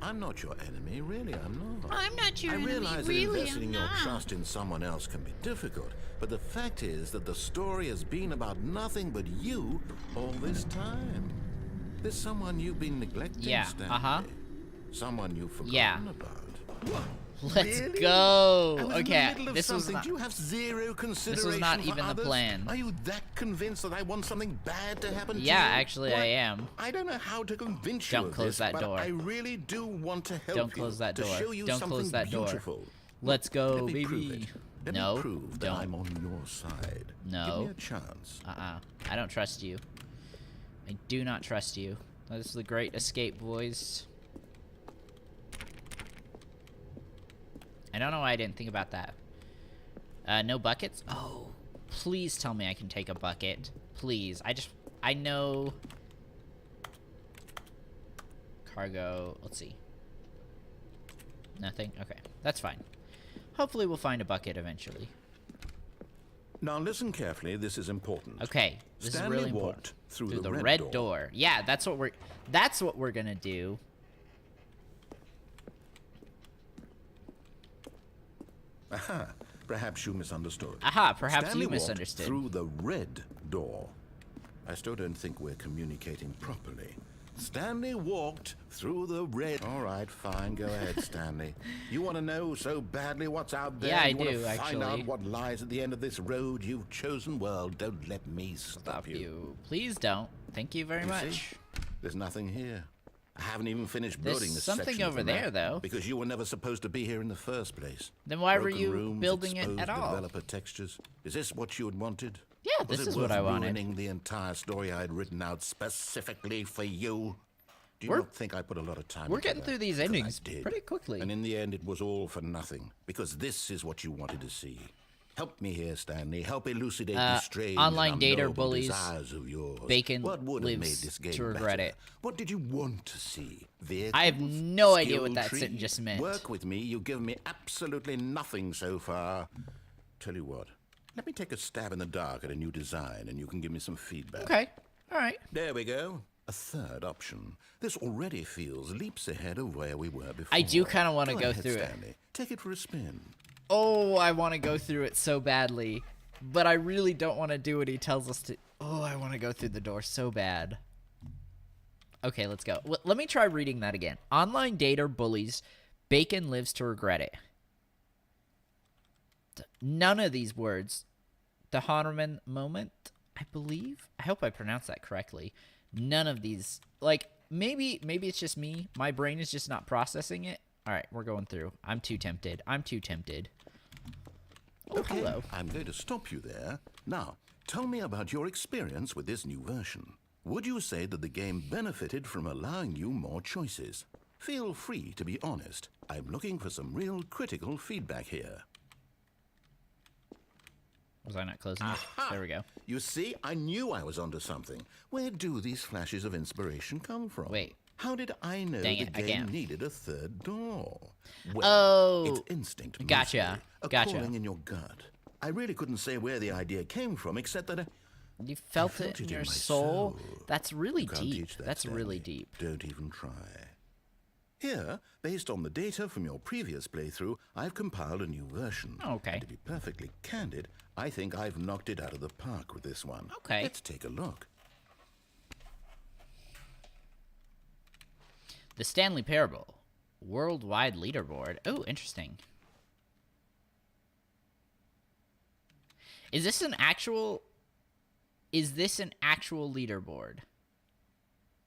B: I'm not your enemy, really, I'm not.
D: I'm not your
B: I
D: enemy,
B: realize
D: really,
B: that investing
D: I'm
B: your
D: not.
B: trust in someone else can be difficult, but the fact is that the story has been about nothing but you all this time. There's someone you've been neglecting,
A: Yeah,
B: Stanley. Someone you've forgotten
A: Yeah.
B: about.
A: Let's
B: Really?
A: go.
B: I was in the
A: Okay,
B: middle of
A: this was
B: something.
A: not.
B: Do you have zero consideration
A: not
B: for
A: even the
B: others?
A: plan.
B: Are you that convinced that I want something bad to happen to you?
A: Yeah, actually, I
B: Why,
A: am.
B: I don't know how to convince you
A: Don't
B: of
A: close
B: this,
A: that
B: but
A: door.
B: I really do want to help
A: Don't
B: you.
A: close that
B: to
A: door.
B: show you
A: Don't
B: something
A: close that door.
B: beautiful.
A: Let's go,
B: Let me
A: baby.
B: prove it. Let
A: No,
B: me prove that
A: don't.
B: I'm on your side.
A: No.
B: Give me a chance.
A: I don't trust you. I do not trust you. That is the great escape, boys. I don't know why I didn't think about that. No buckets? Oh, please tell me I can take a bucket. Please. I know. Cargo. Let's see. Nothing? Okay. That's fine. Hopefully we'll find a bucket eventually.
B: Now listen carefully, this is important.
A: Okay. This
B: Stanley
A: is really important.
B: walked through
A: the
B: the
A: red door. Yeah, that's what we're gonna do.
B: Aha, perhaps you misunderstood.
A: Aha, perhaps
B: Stanley
A: you
B: walked
A: misunderstood.
B: through the red door. I still don't think we're communicating properly. Stanley walked through the red... All right, fine, go ahead, Stanley. You want to know so badly what's out there?
A: Yeah, I
B: you want
A: do,
B: to find
A: actually.
B: out what lies at the end of this road you've chosen? Well, don't let me stop you.
A: Please don't. Thank you very
B: You
A: much.
B: see? There's nothing here. I haven't even finished
A: There's
B: building this
A: something
B: section of
A: over
B: the map
A: there, though.
B: because you were never supposed to be here in the first place.
A: Then why were
B: Broken
A: you
B: rooms,
A: building it at
B: exposed
A: all?
B: Developer textures. Is this what you had wanted?
A: Yeah,
B: Was
A: this
B: it
A: is what
B: worth
A: I wanted.
B: ruining the entire story I had written out specifically for you? Do you
A: We're-
B: not think I put a lot of time
A: We're
B: into
A: getting
B: that?
A: through these
B: 'Cause I
A: endings
B: did.
A: pretty quickly.
B: And in the end, it was all for nothing. Because this is what you wanted to see. Help me here, Stanley. Help elucidate these strange
A: online
B: and
A: data
B: unknowable
A: bullies.
B: desires of yours.
A: Bacon
B: What would have made
A: lives
B: this game
A: to regret
B: better?
A: it.
B: What did you want to see? Vehicles?
A: I have no idea what
B: Skill
A: that
B: tree?
A: sentence just meant.
B: Work with me. You've given me absolutely nothing so far. Tell you what. Let me take a stab in the dark at a new design, and you can give me some feedback.
A: Okay. All right.
B: There we go. A third option. This already feels leaps ahead of where we were before.
A: I do kinda wanna go
B: ahead,
A: through it.
B: Stanley. Take it for a spin.
A: Oh, I want to go through it so badly, but I really don't want to do what he tells us to. Oh, I want to go through the door so bad. Okay, let's go. Let me try reading that again. Online data bullies. Bacon lives to regret it. None of these words. The Hanuman moment, I believe. I hope I pronounced that correctly. None of these. Like, maybe it's just me. My brain is just not processing it. All right, we're going through. I'm too tempted. Oh,
B: Okay,
A: hello.
B: I'm going to stop you there. Now, tell me about your experience with this new version. Would you say that the game benefited from allowing you more choices? Feel free to be honest. I'm looking for some real critical feedback here.
A: Was I not closing it? There we go.
B: You see, I knew I was onto something. Where do these flashes of inspiration come from?
A: Wait.
B: How did I know
A: Dang
B: the
A: it, I
B: game
A: can't.
B: needed a third door?
A: Oh.
B: It's instinct.
A: Gotcha.
B: Mostly, a calling in your gut. I really couldn't say where the idea came from, except that
A: You felt
B: I
A: it in your soul? That's really
B: You can't
A: deep.
B: teach that,
A: That's really
B: Stanley.
A: deep.
B: Don't even try. Here, based on the data from your previous playthrough, I've compiled a new version.
A: Okay.
B: And to be perfectly candid, I think I've knocked it out of the park with this one.
A: Okay.
B: Let's take a look.
A: The Stanley Parable. Worldwide leaderboard. Oh, interesting. Is this an actual leaderboard?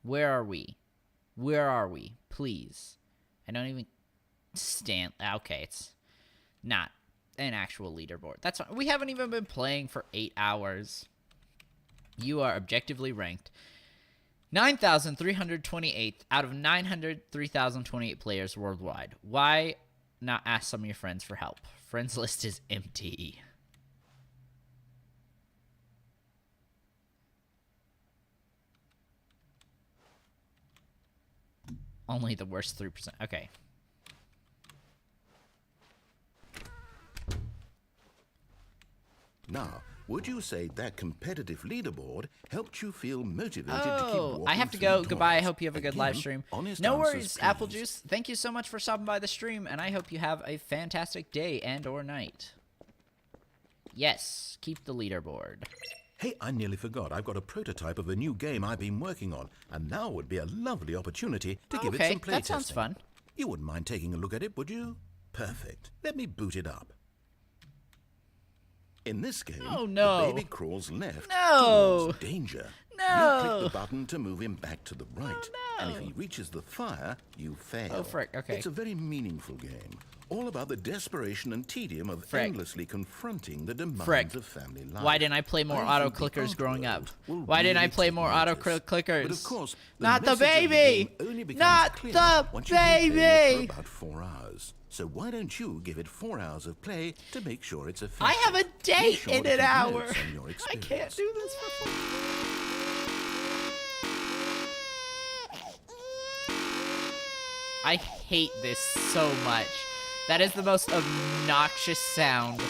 A: Where are we? Where are we? Please. I don't even stand. Okay, it's not an actual leaderboard. That's fine. We haven't even been playing for 8 hours. You are objectively ranked 9,328th out of 3,028 players worldwide. Why not ask some of your friends for help? Friends list is empty. Only the worst 3%. Okay.
B: Now, would you say that competitive leaderboard helped you feel motivated to keep
A: Oh,
B: walking
A: I have to
B: through
A: go.
B: doors?
A: Goodbye. I hope you have a good
B: Again,
A: live stream.
B: honest
A: No
B: answers,
A: worries,
B: please.
A: Apple Juice. Thank you so much for stopping by the stream, and I hope you have a fantastic day and or night. Yes, keep the leaderboard.
B: Hey, I nearly forgot. I've got a prototype of a new game I've been working on, and now would be a lovely opportunity to give it
A: Okay,
B: some play
A: that sounds
B: testing.
A: fun.
B: You wouldn't mind taking a look at it, would you? Perfect. Let me boot it up. In this game,
A: Oh, no.
B: the baby crawls left
A: No.
B: towards danger.
A: No.
B: You click the button to move him back to the right.
A: Oh,
B: And if
A: no.
B: he reaches the fire, you fail.
A: Oh, frick, okay.
B: It's a very meaningful game. All about the desperation and tedium of
A: Frick.
B: endlessly confronting the demands
A: Frick.
B: of family life.
A: Why didn't I play more
B: I
A: auto
B: think the
A: clickers growing up?
B: art world will
A: Why didn't I
B: really
A: play
B: take
A: more auto
B: notice.
A: clickers?
B: But of course,
A: Not the
B: message of
A: baby!
B: game only becomes
A: Not
B: clear
A: the
B: once you've been playing it
A: baby!
B: for about 4 hours. So why don't you give it 4 hours of play to make sure it's effective?
A: I have a
B: Be
A: date
B: sure
A: in
B: to
A: an
B: keep
A: hour.
B: notes on your
A: I
B: experience.
A: can't do this for fun. I hate this so much. That is the most obnoxious sound.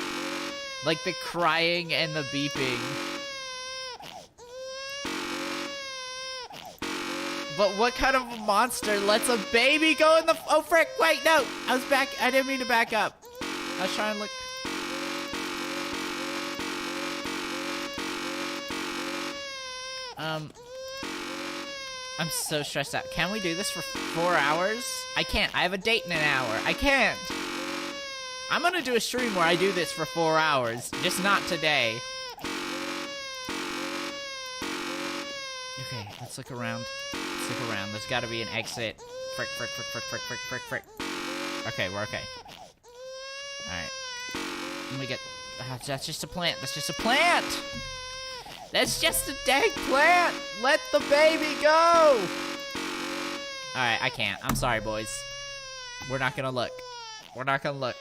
A: Like the crying and the beeping. But what kind of a monster lets a baby go in the... Oh, frick, wait, no. I didn't mean to back up. I was trying to look... I'm so stressed out. Can we do this for 4 hours? I can't. I have a date in an hour. I can't. I'm gonna do a stream where I do this for 4 hours. Just not today. Okay, let's look around. Let's look around. There's gotta be an exit. Frick, frick, frick, frick, frick, frick, frick, frick. Okay, we're okay. Alright. Let me get... that's just a plant. That's just a plant! That's just a dang plant! Let the baby go! Alright, I can't. I'm sorry, boys. We're not gonna look. We're not gonna look.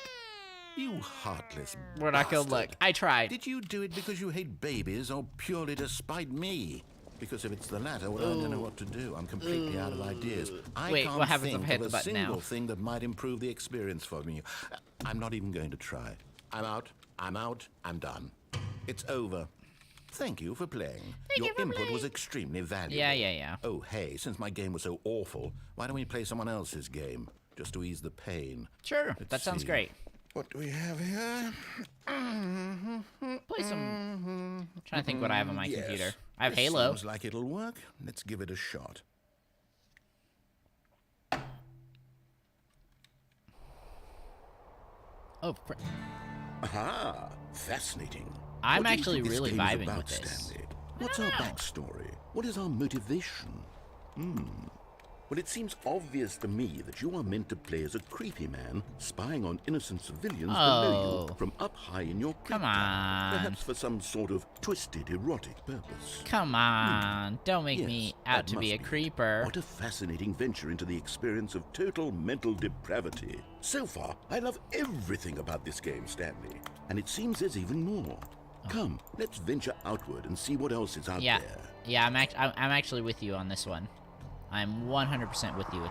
B: You heartless
A: We're not gonna
B: bastard.
A: look. I tried.
B: Did you do it because you hate babies or purely to spite me? Because if it's the latter, well, I don't know what to do. I'm completely out of ideas. I
A: Wait,
B: can't
A: what happens if
B: think
A: I hit
B: of
A: the
B: a
A: button now?
B: single thing that might improve the experience for me. I'm not even going to try. I'm out. I'm out. I'm done. It's over. Thank you for playing. Your input was extremely valuable.
A: Yeah.
B: Oh, hey, since my game was so awful, why don't we play someone else's game? Just to ease the pain.
A: Sure,
B: Let's
A: that sounds
B: see.
A: great.
B: What do we have here?
A: Play some... I'm trying to think what I have on my
B: Yes,
A: computer. I have
B: this
A: Halo.
B: Seems like it'll work. Let's give it a shot.
A: Oh,
B: Aha! Fascinating.
A: I'm
B: What do you
A: actually
B: think this
A: really
B: game is
A: vibing
B: about,
A: with this.
B: Stanley? What's our backstory? What is our motivation? Well, it seems obvious to me that you are meant to play as a creepy man spying on innocent civilians below you from up high in your
A: Come
B: crypta,
A: on.
B: perhaps for some sort of twisted erotic purpose.
A: Come on. Don't make
B: Yes,
A: me out
B: that
A: to be a
B: must
A: creeper.
B: What a fascinating venture into the experience of total mental depravity. So far, I love everything about this game, Stanley. And it seems there's even more. Come, let's venture outward and see what else is out there.
A: Yeah, I'm actually with you on this one. I'm 100% with you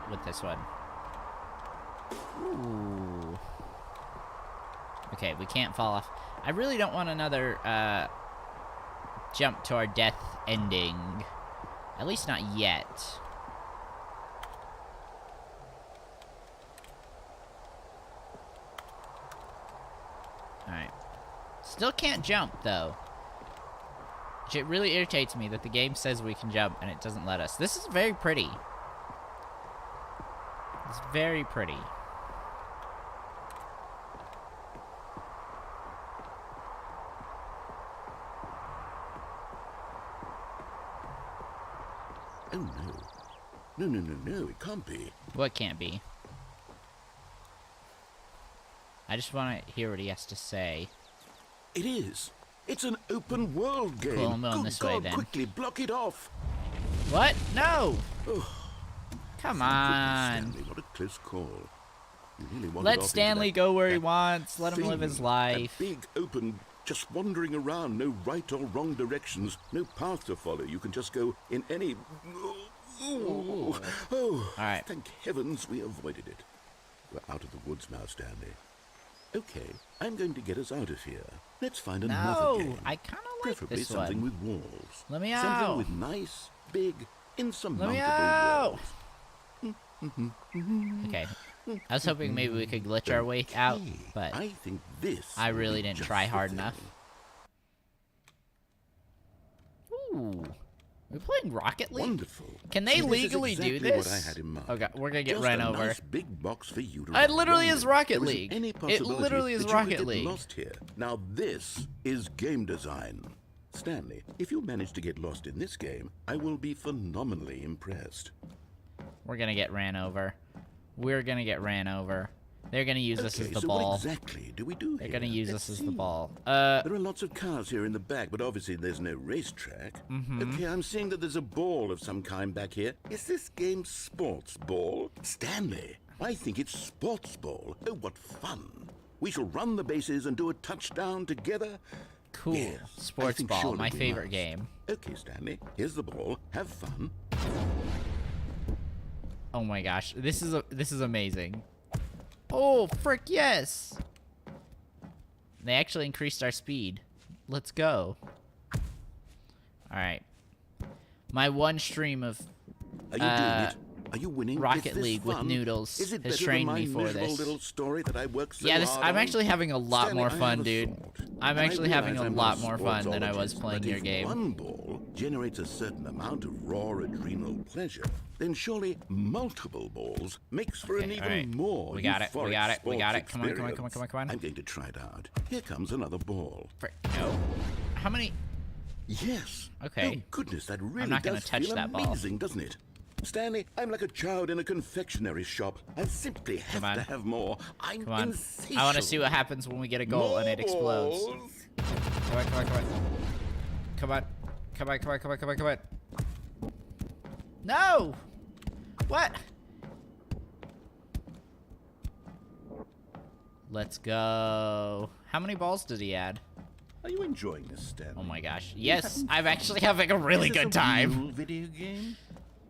A: with this one. Ooh. Okay, we can't fall off. I really don't want another jump to our death ending. At least not yet. Alright. Still can't jump, though. It really irritates me that the game says we can jump and it doesn't let us. This is very pretty. It's very pretty.
B: Oh no. No, it can't be.
A: What can't be? I just want to hear what he has to say.
B: It is. It's an open world game.
A: Cool, I'm going
B: Good
A: this
B: God,
A: way, then.
B: quickly block it off.
A: What? No!
B: Oh,
A: Come
B: goodness,
A: on.
B: Stanley, what a close call. You really wandered
A: Let
B: off into
A: Stanley
B: that-
A: go where he
B: that
A: wants. Let him live his
B: thing,
A: life.
B: That big, open, just wandering around, no right or wrong directions, no path to follow. You can just go in any... Oh,
A: All right.
B: Thank heavens we avoided it. We're out of the woods now, Stanley. Okay, I'm going to get us out of here. Let's find another
A: No,
B: game.
A: I kind of like
B: Preferably
A: this
B: something
A: one.
B: with walls.
A: Let me
B: Something
A: out.
B: with nice, big, insurmountable
A: out.
B: walls.
A: Okay. I was hoping maybe we could glitch our way out,
B: Okay,
A: but
B: I think this
A: I
B: will
A: really
B: be
A: didn't
B: just
A: try
B: the
A: hard
B: thing.
A: enough. Ooh. We're playing Rocket League?
B: Wonderful.
A: Can they
B: See, this is
A: legally do
B: exactly
A: this?
B: What I had in mind.
A: Oh god, we're gonna get
B: Just
A: run
B: a
A: over.
B: Nice big box for you to
A: It
B: run
A: literally
B: around
A: is
B: in.
A: Rocket
B: There isn't
A: League.
B: Any
A: It
B: possibility
A: literally is
B: that you
A: Rocket
B: could get
A: League.
B: Lost here. Now this is game design. Stanley, if you manage to get lost in this game, I will be phenomenally impressed.
A: We're gonna get ran over. We're gonna get ran over. They're gonna use us as
B: Okay,
A: the
B: so
A: ball.
B: what exactly do we do
A: They're
B: here?
A: gonna use
B: Let's
A: us as the
B: see.
A: ball.
B: There are lots of cars here in the back, but obviously there's no racetrack. Okay, I'm seeing that there's a ball of some kind back here. Is this game sports ball? Stanley, I think it's sports ball. Oh, what fun. We shall run the bases and do a touchdown together.
A: Cool.
B: Yes, I
A: Sports
B: think
A: ball,
B: surely
A: my
B: we
A: favorite
B: must.
A: game.
B: Okay, Stanley, here's the ball. Have fun.
A: Oh my gosh, this is amazing. Oh frick yes! They actually increased our speed. Let's go. All right. My one stream of
B: Are you doing it? Are you winning?
A: Rocket
B: Is this
A: League with
B: fun?
A: Noodles
B: Is it
A: has
B: better
A: trained
B: than my
A: me for
B: miserable
A: this.
B: little story that I worked so
A: Yeah, this
B: hard
A: I'm
B: on?
A: actually having a lot
B: Stanley,
A: more
B: I have
A: fun,
B: a
A: dude.
B: thought.
A: I'm
B: And I
A: actually having a
B: realize I'm
A: lot
B: a
A: more fun than I was
B: sportsologist,
A: playing
B: but
A: your
B: if
A: game.
B: one ball generates a certain amount of raw adrenal pleasure, then surely multiple balls makes for an
A: Okay,
B: even
A: alright.
B: more
A: We got it, we
B: euphoric
A: got it, we got
B: sports
A: it. Come on, come on, come on,
B: experience.
A: come on, come on.
B: I'm going to try it out. Here comes another ball.
A: Frick, no. How many?
B: Yes.
A: Okay.
B: Oh, goodness, that really
A: not gonna
B: does
A: touch
B: feel
A: that ball.
B: amazing, doesn't it? Stanley, I'm like a child in a confectionery shop. I simply have
A: Come on.
B: to have more. I'm
A: Come on.
B: insatiable.
A: I want to see what happens when we get a goal and it explodes.
B: Balls.
A: Come on, come on, come on. Come on. Come on, come on, come on, come on, come on. No! What? Let's go. How many balls did he add?
B: Are you enjoying this, Stanley?
A: Oh my gosh. Yes, I'm actually having a really
B: Is this
A: good
B: a
A: time.
B: real video game?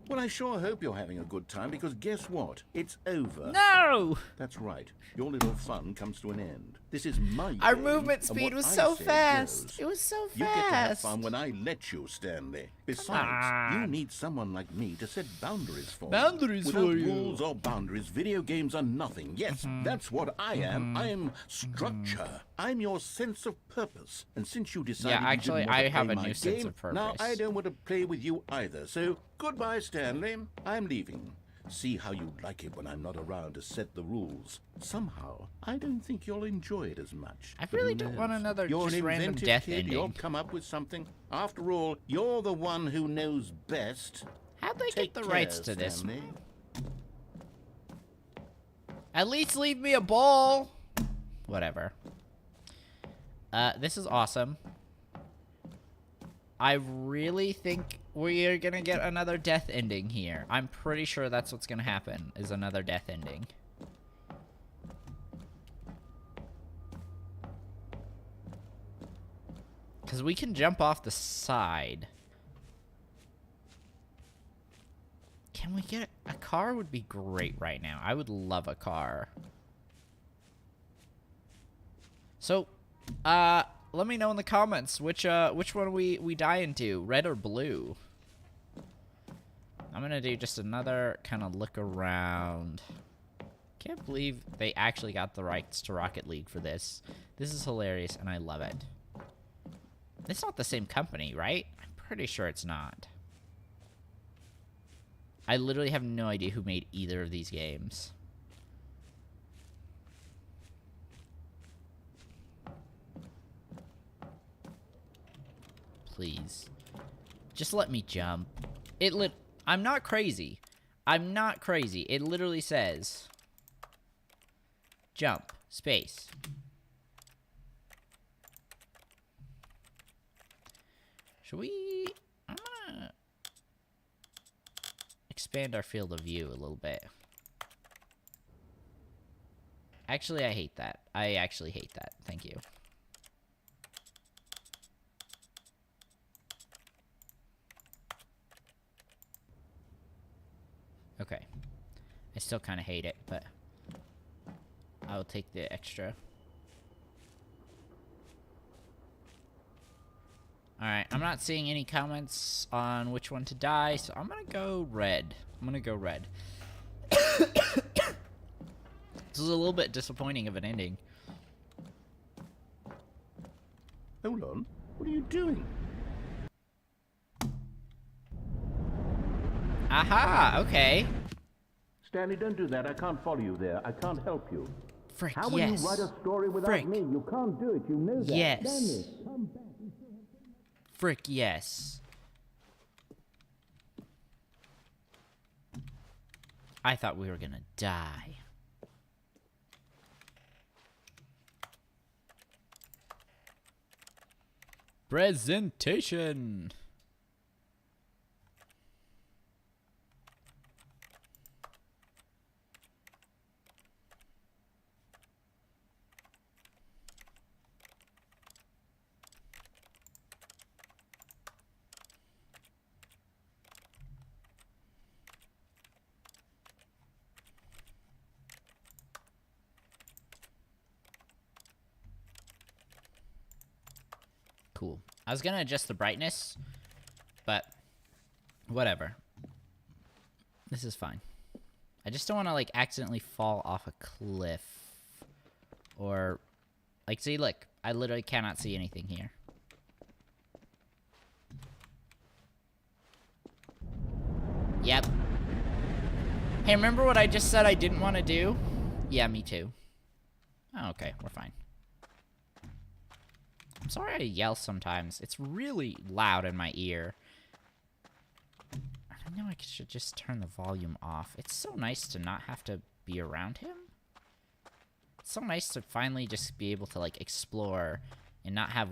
B: Well, I sure hope you're having a good time, because guess what? It's over.
A: No!
B: That's right. Your little fun comes to an end. This is my
A: Our
B: game,
A: movement
B: and
A: speed
B: what
A: was
B: I
A: so
B: say
A: fast.
B: goes.
A: It was so
B: You get to have
A: fast.
B: fun when I let you, Stanley. Besides,
A: on.
B: you need someone like me to set boundaries for you.
A: Boundaries
B: Without
A: for you.
B: rules or boundaries, video games are nothing. Yes, that's what I am. I am structure. I'm your sense of purpose. And since you decided
A: Yeah, actually,
B: you didn't want
A: I
B: to
A: have
B: play
A: a
B: my
A: new sense
B: game,
A: of
B: now
A: purpose.
B: I don't want to play with you either. So goodbye, Stanley. I'm leaving. See how you like it when I'm not around to set the rules. Somehow, I don't think you'll enjoy it as much.
A: I
B: But
A: really
B: who
A: don't want
B: knows?
A: another
B: You're
A: just
B: an
A: random
B: inventive
A: death
B: kid. You'll
A: ending.
B: come up with something. After all, you're the one who knows best.
A: How'd they
D: Take
A: get the
D: care,
A: rights to this?
D: Stanley.
A: At least leave me a bowl. Whatever. This is awesome. I really think we are gonna get another death ending here. I'm pretty sure that's what's gonna happen, is another death ending. Because we can jump off the side. Can we get a car? Would be great right now. I would love a car. So, let me know in the comments which one we die into, red or blue. I'm gonna do just another kind of look around. Can't believe they actually got the rights to Rocket League for this. This is hilarious, and I love it. It's not the same company, right? I'm pretty sure it's not. I literally have no idea who made either of these games. Please. Just let me jump. I'm not crazy. I'm not crazy. It literally says jump, space. Should we... I'm gonna expand our field of view a little bit. Actually, I hate that. I actually hate that. Thank you. Okay. I still kind of hate it, but I will take the extra. Alright, I'm not seeing any comments on which one to die, so I'm gonna go red. I'm gonna go red. This is a little bit disappointing of an ending.
D: Hold on. What are you doing?
A: Aha, okay.
D: Stanley, don't do that. I can't follow you there. I can't help you.
A: Frick,
D: How will
A: yes.
D: you write a story without
A: Frick.
D: me? You can't do it. You know that.
A: Yes.
D: Stanley, come back.
A: Frick, yes. I thought we were gonna die. Presentation. Cool. I was gonna adjust the brightness, but whatever. This is fine. I just don't want to, like, accidentally fall off a cliff. Or, like, see, look. I literally cannot see anything here. Yep. Hey, remember what I just said I didn't want to do? Yeah, me too. Oh, okay. We're fine. I'm sorry I yell sometimes. It's really loud in my ear. I know I should just turn the volume off. It's so nice to not have to be around him. It's so nice to finally just be able to, like, explore and not have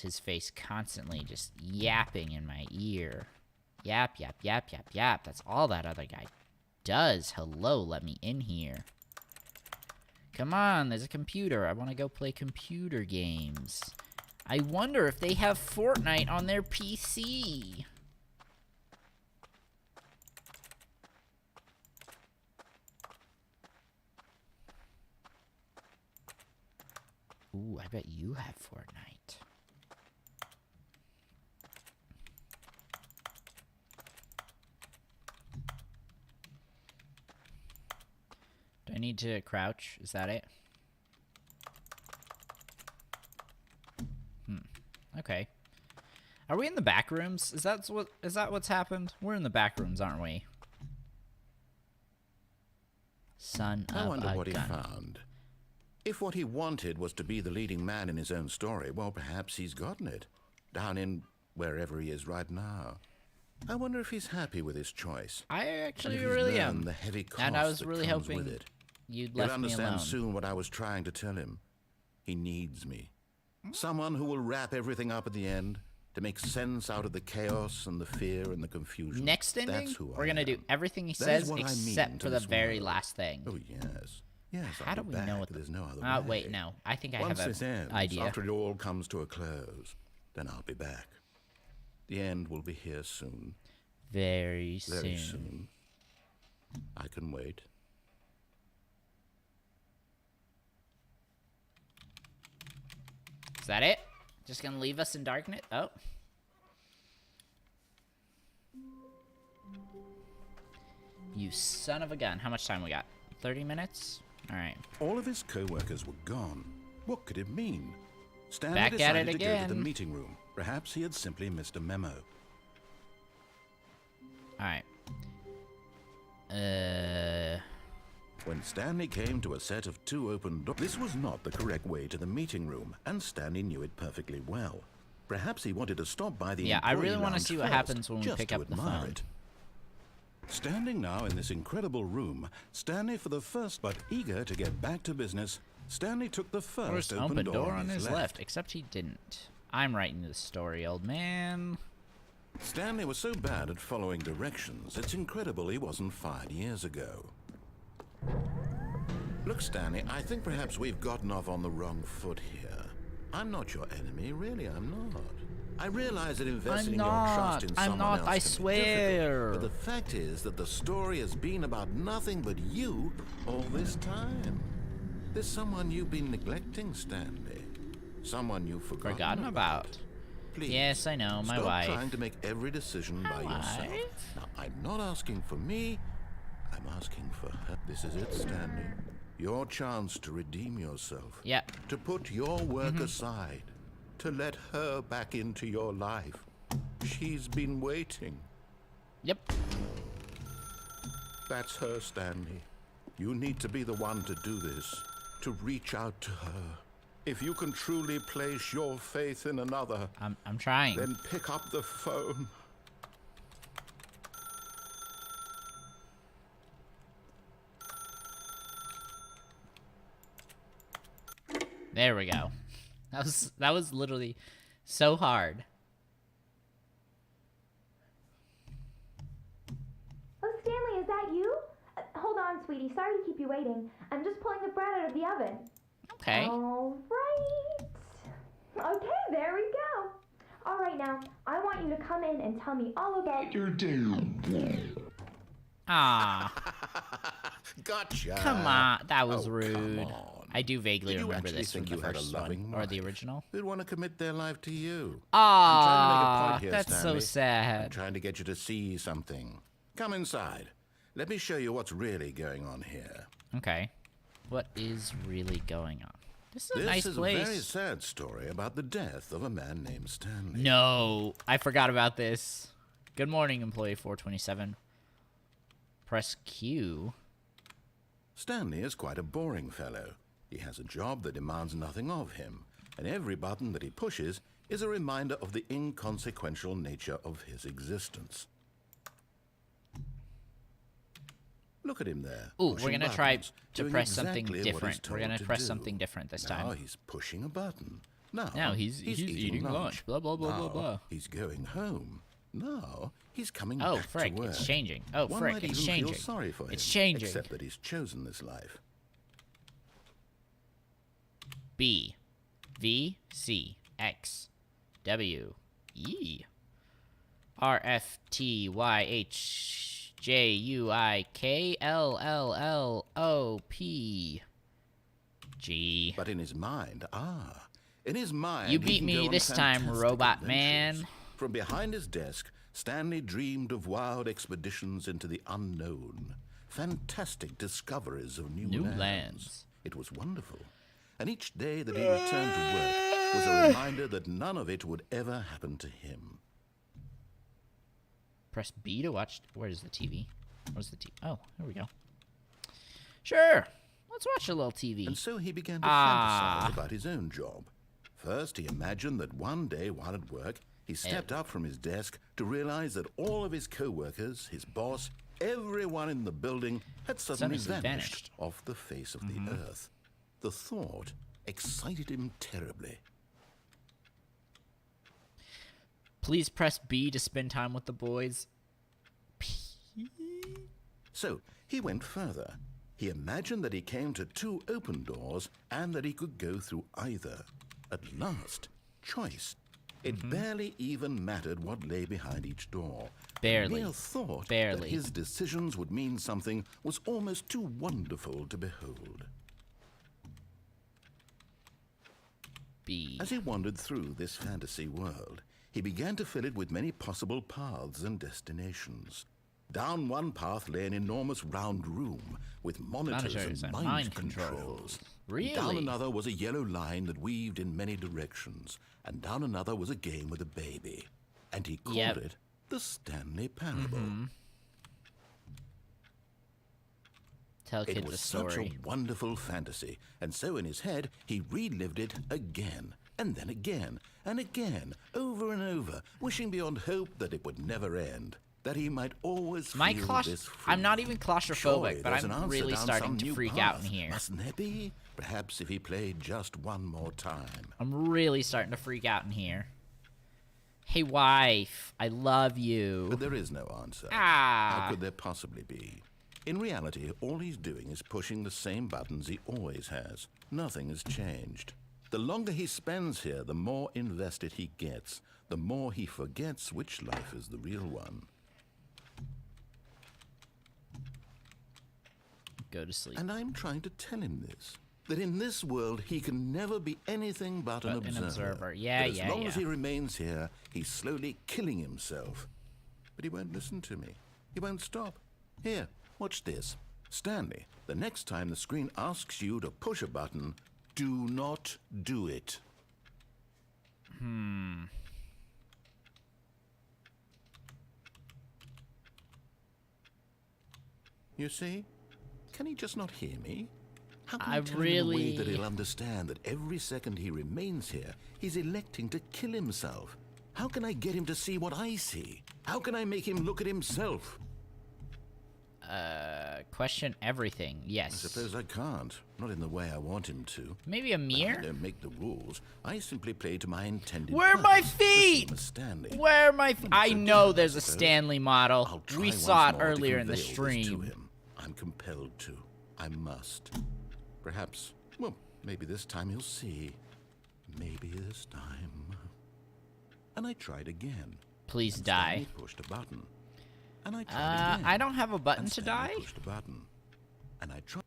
A: his face constantly just yapping in my ear. Yap, yap, yap, yap, yap. That's all that other guy does. Hello, let me in here. Come on, there's a computer. I want to go play computer games. I wonder if they have Fortnite on their PC. Ooh, I bet you have Fortnite. Do I need to crouch? Is that it? Okay. Are we in the back rooms? Is that what's happened? We're in the back rooms, aren't we? Son of a gun.
B: I wonder what he found. If what he wanted was to be the leading man in his own story, well, perhaps he's gotten it. Down in wherever he is right now. I wonder if he's happy with his choice.
A: I
B: And
A: actually
B: if he's
A: really
B: learned
A: am.
B: the heavy cost
A: And I was
B: that
A: really
B: comes
A: hoping
B: with it.
A: you'd
B: He'll
A: left me
B: understand
A: alone.
B: soon what I was trying to tell him. He needs me. Someone who will wrap everything up at the end to make sense out of the chaos and the fear and the confusion.
A: Next ending,
B: That's who
A: we're
B: I
A: going to do
B: am.
A: everything he
B: That
A: says
B: is what I mean
A: except
B: to
A: for the
B: this
A: very
B: world.
A: last thing.
B: Oh, yes. Yes,
A: How
B: I'll
A: do
B: be
A: we
B: back.
A: know what
B: There's no other way.
A: Wait, no. I think I
B: Once
A: have
B: this
A: an
B: ends,
A: idea.
B: after it all comes to a close, then I'll be back. The end will be here soon.
A: Very
B: Very
A: soon.
B: soon. I can wait.
A: Is that it? Just gonna leave us in darkness? Oh. You son of a gun. How much time we got? 30 minutes? Alright.
B: All of his co-workers were gone. What could it mean? Stanley
A: Back at
B: decided
A: it
B: to go to the
A: again.
B: meeting room. Perhaps he had simply missed a memo.
A: Alright.
B: When Stanley came to a set of 2 open doors, this was not the correct way to the meeting room, and Stanley knew it perfectly well. Perhaps he wanted to stop by the
A: Yeah, I really
B: employee
A: wanna
B: lounge
A: see what
B: first,
A: happens when we
B: just
A: pick
B: to
A: up the
B: admire
A: phone.
B: it. Standing now in this incredible room, Stanley for the first but eager to get back to business, Stanley took the first
A: open door on his left. Except he didn't. I'm writing this story, old man.
B: Stanley was so bad at following directions, it's incredible he wasn't fired years ago. Look, Stanley, I think perhaps we've gotten off on the wrong foot here. I'm not your enemy, really, I'm not. I realize that investing your trust in
A: I'm
B: someone
A: not,
B: else
A: I
B: can be
A: swear.
B: difficult, but the fact is that the story has been about nothing but you all this time. There's someone you've been neglecting, Stanley. Someone you've
A: Forgotten about.
B: Please,
A: Yes, I know, my
B: stop
A: wife.
B: trying to make every decision by yourself.
A: wife?
B: Now, I'm not asking for me. I'm asking for her. This is it, Stanley. Your chance to redeem yourself.
A: Yeah.
B: To put your work aside. To let her back into your life. She's been waiting.
A: Yep.
B: That's her, Stanley. You need to be the one to do this. To reach out to her. If you can truly place your faith in another,
A: I'm trying.
B: then pick up the phone.
A: There we go. That was literally so hard.
E: Oh, Stanley, is that you? Hold on, sweetie. Sorry to keep you waiting. I'm just pulling the bread out of the oven.
A: Okay.
E: All right. Okay, there we go. All right, now, I want you to come in and tell me all about your day.
A: Ah,
B: Gotcha.
A: come on. That was
B: Oh,
A: rude.
B: come on.
A: I do vaguely
B: Did you
A: remember
B: actually
A: this from
B: think
A: the
B: you had a
A: first
B: loving
A: one or the
B: wife
A: original.
B: Who'd want to commit their life to you?
A: Ah,
B: I'm trying to make a point here,
A: that's so
B: Stanley. I'm
A: sad.
B: trying to get you to see something. Come inside. Let me show you what's really going on here.
A: Okay. What is really going on? This is a
B: This
A: nice
B: is
A: place.
B: a very sad story about the death of a man named Stanley.
A: No, I forgot about this. Good morning, employee 427. Press Q.
B: Stanley is quite a boring fellow. He has a job that demands nothing of him, and every button that he pushes is a reminder of the inconsequential nature of his existence. Look at him there.
A: Ooh, we're
B: pushing
A: gonna try
B: buttons,
A: to
B: doing
A: press something
B: exactly what he's
A: different. We're
B: told
A: gonna
B: to
A: press
B: do.
A: something different this
B: Now
A: time.
B: he's pushing a button. Now,
A: He's eating lunch. Blah, blah, blah, blah,
B: Now
A: blah.
B: He's going home. Now he's coming
A: Oh,
B: back
A: frick,
B: to work.
A: it's changing. Oh,
B: One
A: frick,
B: might
A: it's
B: even
A: changing.
B: Feel sorry for him,
A: It's changing.
B: Except that he's chosen this life.
A: B, V, C, X, W, E, R, F, T, Y, H, J, U, I, K, L, L, L, O, P, G.
B: But in his mind, in his mind,
A: You
B: he
A: beat
B: can
A: me
B: go on
A: this time,
B: fantastic
A: robot
B: adventures.
A: man.
B: From behind his desk, Stanley dreamed of wild expeditions into the unknown, fantastic discoveries of new
A: lands.
B: It was wonderful. And each day that he returned to work was a reminder that none of it would ever happen to him.
A: Press B to watch. Where's the TV? Where's the TV? Oh, here we go. Sure. Let's watch a little TV.
B: And so he began to
A: Ah.
B: fantasize about his own job. First, he imagined that one day while at work, He stepped up from his desk to realize that all of his co-workers, his boss, everyone in the building had suddenly vanished off the face of the earth. The thought excited him terribly.
A: Please press B to spend time with the boys.
B: So he went further. He imagined that he came to 2 open doors and that he could go through either. At last, choice. It barely even mattered what lay behind each door.
A: Barely.
B: The mere thought
A: Barely.
B: that his decisions would mean something was almost too wonderful to behold.
A: B.
B: As he wandered through this fantasy world, he began to fill it with many possible paths and destinations. Down one path lay an enormous round room with monitors and mind controls.
A: Really?
B: Down another was a yellow line that weaved in many directions, and down another was a game with a baby. And he called it the Stanley Parable.
A: Tell
B: It
A: kids
B: was
A: a
B: such
A: story.
B: a wonderful fantasy, and so in his head he relived it again, and then again, and again, over and over, wishing beyond hope that it would never end, that he might always feel this free.
A: I'm not even claustrophobic,
B: Surely
A: but
B: there's an
A: I'm
B: answer
A: really
B: down
A: starting
B: some
A: to
B: new
A: freak out in
B: path,
A: here.
B: Mustn't there be? Perhaps if he played just one more time.
A: I'm really starting to freak out in here. Hey, wife, I love you.
B: But there is no answer.
A: Ah.
B: How could there possibly be? In reality, all he's doing is pushing the same buttons he always has. Nothing has changed. The longer he spends here, the more invested he gets, the more he forgets which life is the real one.
A: Go to sleep.
B: And I'm trying to tell him this, that in this world he can never be anything but an observer.
A: Yeah,
B: that as long as he remains here, he's slowly killing himself. But he won't listen to me. He won't stop. Here, watch this. Stanley, the next time the screen asks you to push a button, do not do it. You see? Can he just not hear me? How can I tell him in a way that he'll understand that every second he remains here, he's electing to kill himself? How can I get him to see what I see? How can I make him look at himself?
A: Question everything. Yes.
B: I suppose I can't. Not in the way I want him to.
A: Maybe a mirror?
B: I don't make the rules. I simply play to my intended
A: Where are my
B: purpose, the
A: feet?
B: same as Stanley.
A: Where are my I
B: So
A: know
B: different,
A: there's
B: I
A: a
B: suppose.
A: Stanley model.
B: I'll try
A: We
B: once
A: saw it
B: more to
A: earlier in the
B: convey all this to
A: stream.
B: him. I'm compelled to. I must. Perhaps, well, maybe this time he'll see. Maybe this time. And I tried again.
A: Please
B: And
A: die.
B: Stanley pushed a button. And I tried again.
A: I don't have a button
B: And
A: to
B: Stanley
A: die.
B: pushed a button. And I tried.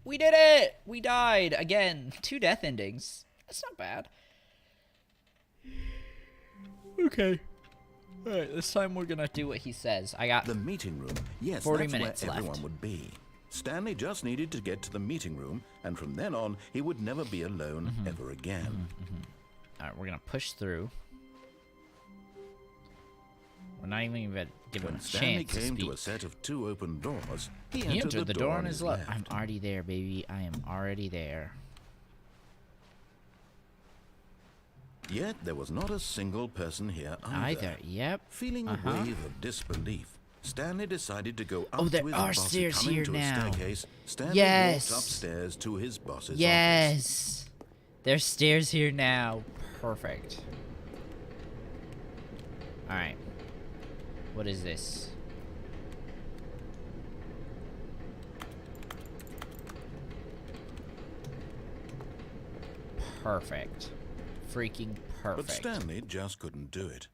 A: We did it! We died again. 2 death endings. That's not bad. Okay. Alright, this time we're gonna do what he says. I got
B: The meeting room. Yes,
A: 40
B: that's
A: minutes
B: where everyone
A: left.
B: would be. Stanley just needed to get to the meeting room, and from then on, he would never be alone ever again.
A: Alright, we're gonna push through. We're not even gonna give him
B: When
A: a
B: Stanley
A: chance to
B: came
A: speak.
B: to a set of 2 open doors, he
A: He entered the door on his left.
B: left.
A: I'm already there, baby. I am already there.
B: Yet there was not a single person here either.
A: Yep.
B: Feeling a wave of disbelief, Stanley decided to go up
A: Oh, there
B: to his
A: are
B: boss.
A: stairs
B: Coming
A: here
B: to
A: now.
B: A staircase, Stanley
A: Yes.
B: walked upstairs to his boss's office.
A: Yes. There's stairs here now. Perfect. Alright. What is this? Perfect. Freaking perfect.
B: But Stanley just couldn't do it.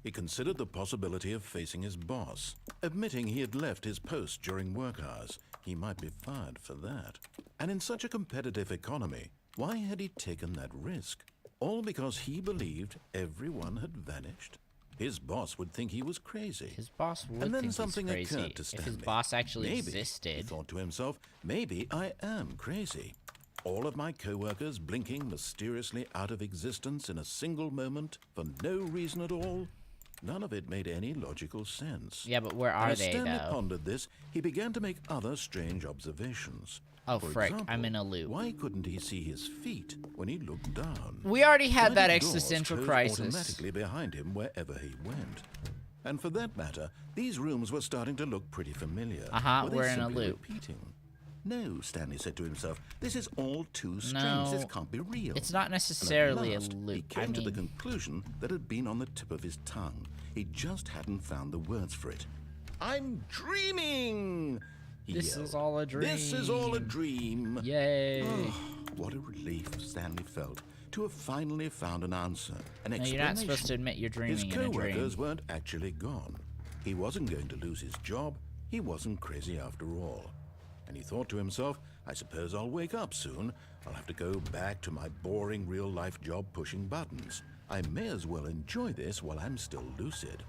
B: He considered the possibility of facing his boss. Admitting he had left his post during work hours, he might be fired for that. And in such a competitive economy, why had he taken that risk? All because he believed everyone had vanished? His boss would think he was crazy.
A: His boss would
B: And then
A: think
B: something
A: he's crazy
B: occurred to
A: if
B: Stanley.
A: his boss actually
B: Maybe,
A: existed.
B: he thought to himself, maybe I am crazy. All of my co-workers blinking mysteriously out of existence in a single moment for no reason at all? None of it made any logical sense.
A: Yeah, but where are
B: As
A: they,
B: Stanley
A: though?
B: pondered this, he began to make other strange observations.
A: Oh,
B: For
A: frick,
B: example,
A: I'm in a loop.
B: Why couldn't he see his feet when he looked down?
A: We already had
B: Why
A: that
B: did doors
A: existential
B: close
A: crisis.
B: automatically behind him wherever he went? And for that matter, these rooms were starting to look pretty familiar.
A: Uh-huh,
B: Were they
A: we're in a
B: simply
A: loop.
B: Repeating? No, Stanley said to himself, this is all too strange.
A: No,
B: This can't be real.
A: It's not
B: And at
A: necessarily
B: last,
A: a
B: He
A: loop.
B: came
A: I
B: to the
A: mean,
B: conclusion that had been on the tip of his tongue. He just hadn't found the words for it. I'm dreaming! He
A: this
B: yelled.
A: is all a dream.
B: This is all a dream.
A: Yay.
B: Oh, what a relief Stanley felt to have finally found an answer, an
A: No,
B: explanation.
A: you're not supposed to admit you're dreaming
B: His
A: in a dream.
B: co-workers weren't actually gone. He wasn't going to lose his job. He wasn't crazy after all. And he thought to himself, I suppose I'll wake up soon. I'll have to go back to my boring real-life job pushing buttons. I may as well enjoy this while I'm still lucid.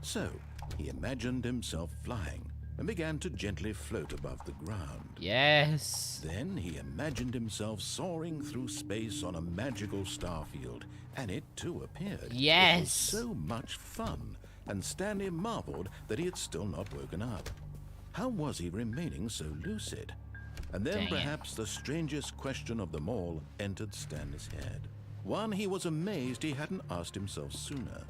B: So, he imagined himself flying and began to gently float above the ground.
A: Yes.
B: Then he imagined himself soaring through space on a magical starfield, and it too appeared. It was
A: Yes.
B: so much fun, and Stanley marveled that he had still not woken up. How was he remaining so lucid? And then
A: Dang it.
B: perhaps the strangest question of them all entered Stanley's head. One he was amazed he hadn't asked himself sooner.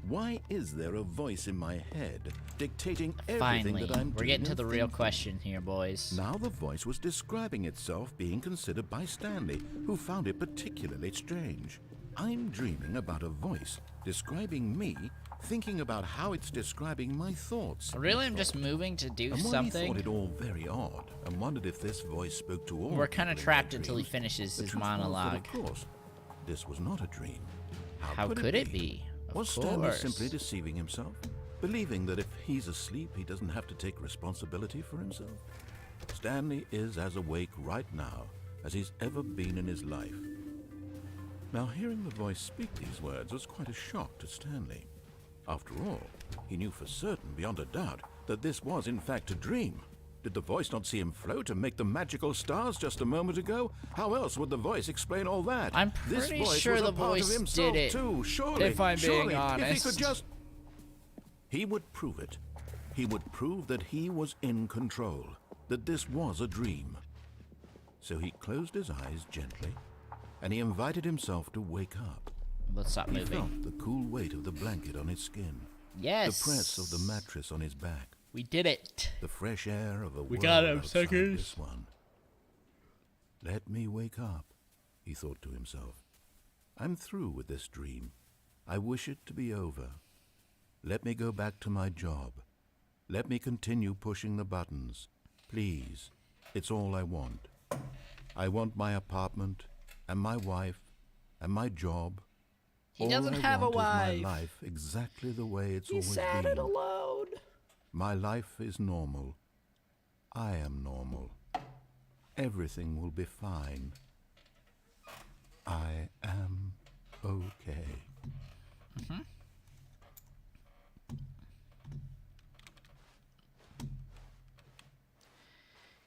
B: Why is there a voice in my head dictating everything
A: Finally,
B: that I'm
A: we're
B: doing
A: getting to
B: and
A: the real
B: thinking?
A: question here, boys.
B: Now the voice was describing itself being considered by Stanley, who found it particularly strange. I'm dreaming about a voice describing me, thinking about how it's describing my thoughts.
A: Really,
B: he
A: I'm just
B: thought.
A: moving to do
B: And while he
A: something.
B: thought it all very odd, and wondered if this voice spoke to all
A: We're
B: people
A: kind of
B: in
A: trapped
B: their
A: until he
B: dreams,
A: finishes
B: the
A: his
B: truth was that,
A: monologue.
B: of course, this was not a dream.
A: How could it be? Of
B: Was Stanley
A: course.
B: simply deceiving himself? Believing that if he's asleep, he doesn't have to take responsibility for himself? Stanley is as awake right now as he's ever been in his life. Now, hearing the voice speak these words was quite a shock to Stanley. After all, he knew for certain, beyond a doubt, that this was in fact a dream. Did the voice not see him float and make the magical stars just a moment ago? How else would the voice explain all that?
A: I'm
B: This
A: pretty
B: voice
A: sure
B: was a
A: the
B: part of
A: voice
B: himself
A: did it,
B: too, surely.
A: if I'm being
B: surely, If he
A: honest.
B: could just... He would prove it. He would prove that he was in control, that this was a dream. So he closed his eyes gently, and he invited himself to wake up.
A: Let's stop
B: He
A: moving.
B: felt the cool weight of the blanket on his skin,
A: Yes.
B: the press of the mattress on his back,
A: We did it.
B: the fresh air of a world
A: got him,
B: outside
A: suckers.
B: this one. Let me wake up, he thought to himself. I'm through with this dream. I wish it to be over. Let me go back to my job. Let me continue pushing the buttons. Please, it's all I want. I want my apartment, and my wife, and my job.
A: He
B: All
A: doesn't
B: I
A: have a
B: want is
A: wife.
B: my life exactly the way it's
A: He's
B: always
A: sad
B: been.
A: and alone.
B: My life is normal. I am normal. Everything will be fine. I am okay.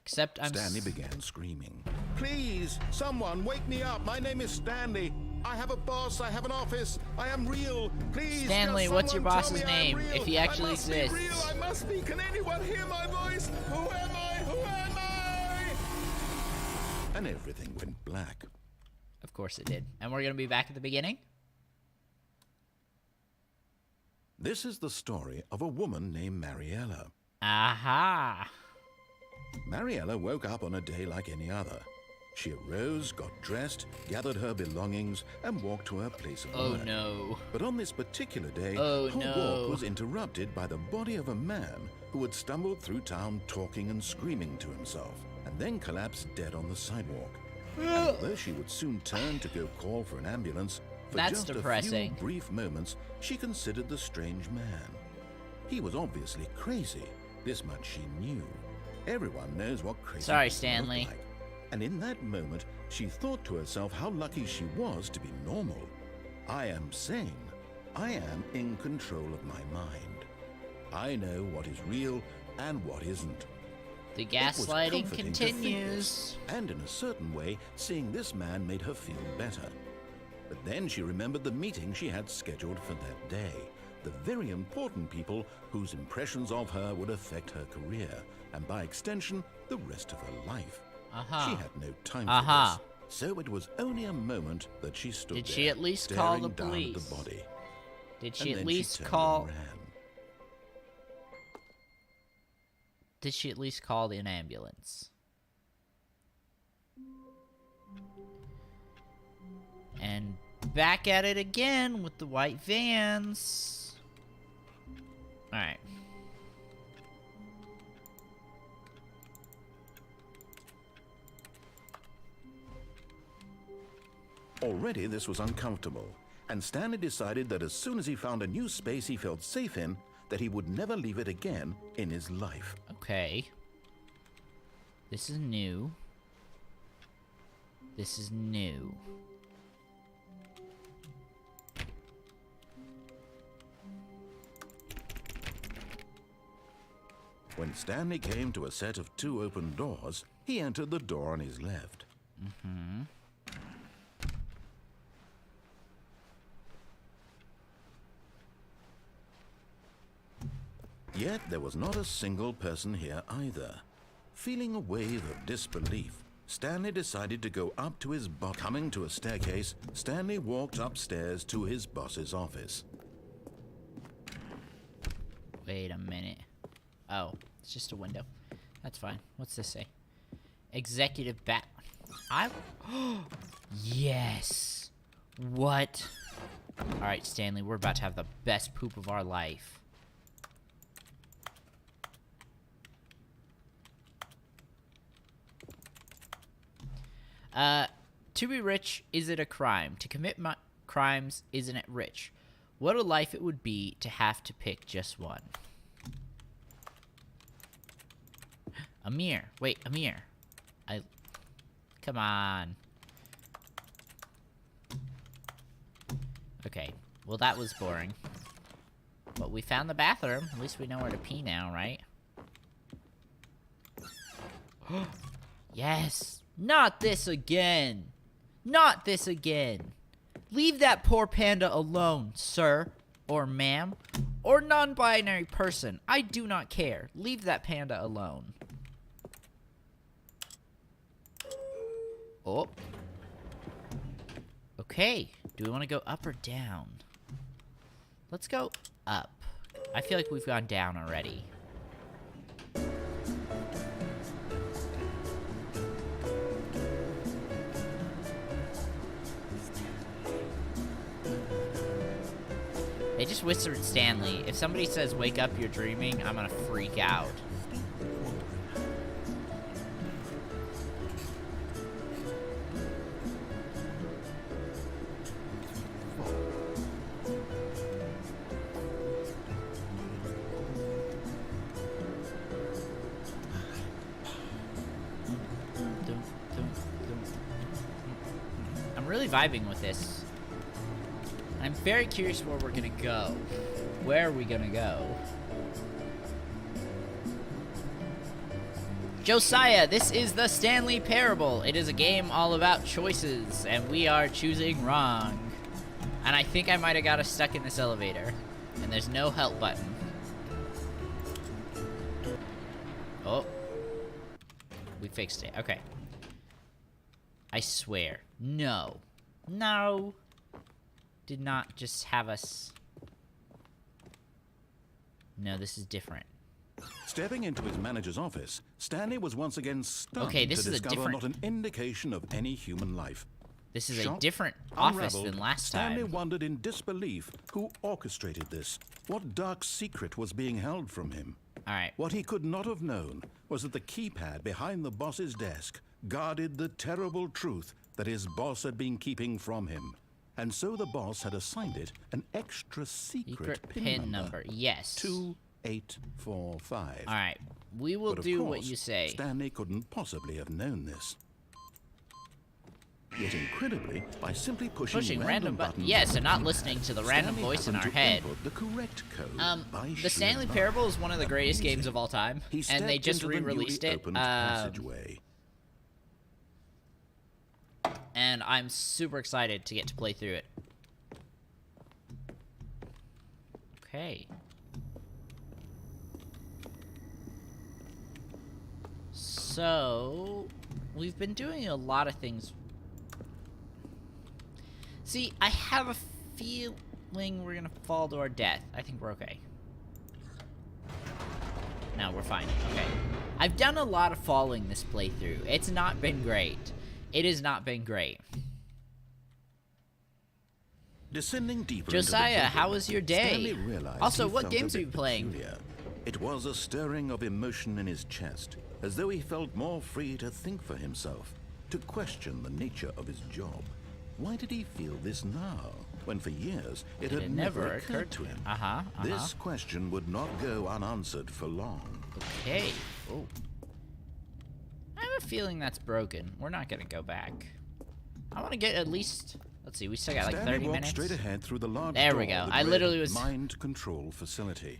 A: Except I'm
B: Stanley began screaming. Please, someone, wake me up. My name is Stanley. I have a boss. I have an office. I am real. Please,
A: Stanley,
B: just
A: what's your
B: someone
A: boss's
B: tell me I'm
A: name,
B: real.
A: if he actually
B: I must
A: exists?
B: Be real. I must be. Can anyone hear my voice? Who am I? Who am I? And everything went black.
A: Of course it did. And we're gonna be back at the beginning.
B: This is the story of a woman named Mariella.
A: Aha.
B: Mariella woke up on a day like any other. She arose, got dressed, gathered her belongings, and walked to her place of
A: Oh
B: work.
A: no.
B: But on this particular day,
A: Oh,
B: her
A: no.
B: walk was interrupted by the body of a man who had stumbled through town talking and screaming to himself, and then collapsed dead on the sidewalk. And although she would soon turn to go call for an ambulance, for
A: That's
B: just
A: depressing.
B: a few brief moments, she considered the strange man. He was obviously crazy. This much she knew. Everyone knows what crazy
A: Sorry,
B: people
A: Stanley.
B: look like. And in that moment, she thought to herself how lucky she was to be normal. I am sane. I am in control of my mind. I know what is real and what isn't.
A: The
B: It was
A: gaslighting
B: comforting to think
A: continues.
B: this, and in a certain way, seeing this man made her feel better. But then she remembered the meeting she had scheduled for that day. the very important people whose impressions of her would affect her career, and by extension, the rest of her life. She had no time for this, so it was only a moment that she stood there.
A: Did she at least call the
B: staring down
A: police?
B: at the body.
A: Did she
B: And
A: at
B: then
A: least
B: turned
A: call?
B: and ran.
A: Did she at least call an ambulance? And back at it again with the white vans. Alright.
B: Already this was uncomfortable, and Stanley decided that as soon as he found a new space he felt safe in, that he would never leave it again in his life.
A: Okay. This is new. This is new.
B: When Stanley came to a set of 2 open doors, he entered the door on his left. Yet there was not a single person here either. Feeling a wave of disbelief, Stanley decided to go up to his boss. Coming to a staircase, Stanley walked upstairs to his boss's office.
A: Wait a minute. Oh, it's just a window. That's fine. What's this say? Executive bat. Yes. What? Alright, Stanley, we're about to have the best poop of our life. To be rich, is it a crime? To commit crimes, isn't it rich? What a life it would be to have to pick just one. Amir. Wait, Amir. Come on. Okay. Well, that was boring. But we found the bathroom. At least we know where to pee now, right? Yes. Not this again. Not this again. Leave that poor panda alone, sir. Or ma'am. Or non-binary person. I do not care. Leave that panda alone. Oh. Okay. Do we want to go up or down? Let's go up. I feel like we've gone down already. They just whispered Stanley. If somebody says, "Wake up, you're dreaming," I'm gonna freak out. I'm really vibing with this. I'm very curious where we're gonna go. Where are we gonna go? Josiah, this is the Stanley Parable. It is a game all about choices, and we are choosing wrong. And I think I might have got us stuck in this elevator. And there's no help button. Oh. We fixed it. Okay. I swear. No. No. Did not just have us... No, this is different.
B: Stepping into his manager's office, Stanley was once again stunned
A: Okay, this
B: to
A: is a
B: discover
A: different-
B: not an indication of any human life.
A: This is a
B: Shocked,
A: different office
B: unraveled,
A: than last
B: Stanley
A: time.
B: wondered in disbelief who orchestrated this. What dark secret was being held from him?
A: Alright.
B: What he could not have known was that the keypad behind the boss's desk guarded the terrible truth that his boss had been keeping from him. And so the boss had assigned it an extra secret
A: Pin number. Yes.
B: 2845.
A: Alright. We will
B: But of
A: do
B: course,
A: what you say.
B: Stanley couldn't possibly have known this. Yet incredibly, by simply pushing random buttons,
A: Yes, and not listening to the random
B: Stanley
A: voice in our
B: happened to
A: head.
B: input the correct code by
A: The
B: sheer
A: Stanley
B: luck.
A: Parable is one of the greatest
B: Amazing.
A: games of all time,
B: He
A: and they
B: stepped
A: just
B: into the
A: re-released
B: newly
A: it.
B: opened passageway.
A: And I'm super excited to get to play through it. Okay. So, we've been doing a lot of things. See, I have a feeling we're gonna fall to our death. I think we're okay. No, we're fine. Okay. I've done a lot of falling this playthrough. It's not been great. It has not been great.
B: Descending deeper
A: Josiah,
B: into the
A: how was your day?
B: Stanley realized
A: Also,
B: he
A: what
B: felt
A: games
B: a
A: are you
B: bit
A: playing?
B: peculiar. It was a stirring of emotion in his chest, as though he felt more free to think for himself, to question the nature of his job. Why did he feel this now, when for years it had never occurred to him? This question would not go unanswered for long.
A: Okay. Oh. I have a feeling that's broken. We're not gonna go back. I want to get at least... Let's see, we still got like
B: Stanley
A: 30
B: walked
A: minutes.
B: straight ahead through the large
A: There
B: door
A: we go.
B: that
A: I
B: read
A: literally was...
B: Mind control facility.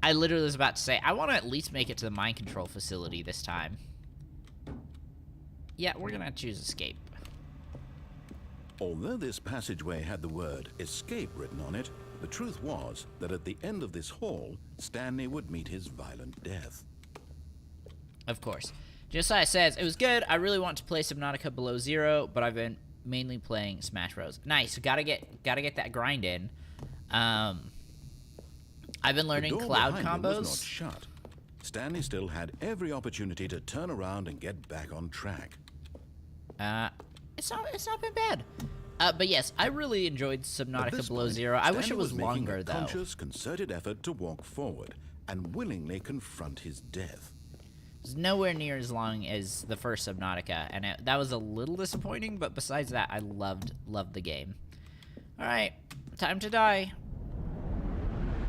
A: I literally was about to say, I want to at least make it to the mind control facility this time. Yeah, we're gonna choose escape.
B: Although this passageway had the word escape written on it, the truth was that at the end of this hall, Stanley would meet his violent death.
A: Of course. Josiah says, it was good. I really want to play Subnautica Below Zero, but I've been mainly playing Smash Bros. Nice. Gotta get that grind in. I've been learning cloud
B: behind him
A: combos.
B: was not shut. Stanley still had every opportunity to turn around and get back on track.
A: It's not been bad. But yes, I really enjoyed
B: At
A: Subnautica
B: this
A: Below
B: point,
A: Zero. I wish
B: Stanley
A: it was
B: making
A: longer
B: a
A: though.
B: conscious, concerted effort to walk forward and willingly confront his death.
A: It's nowhere near as long as the first Subnautica, and that was a little disappointing, but besides that, I loved the game. Alright, time to die.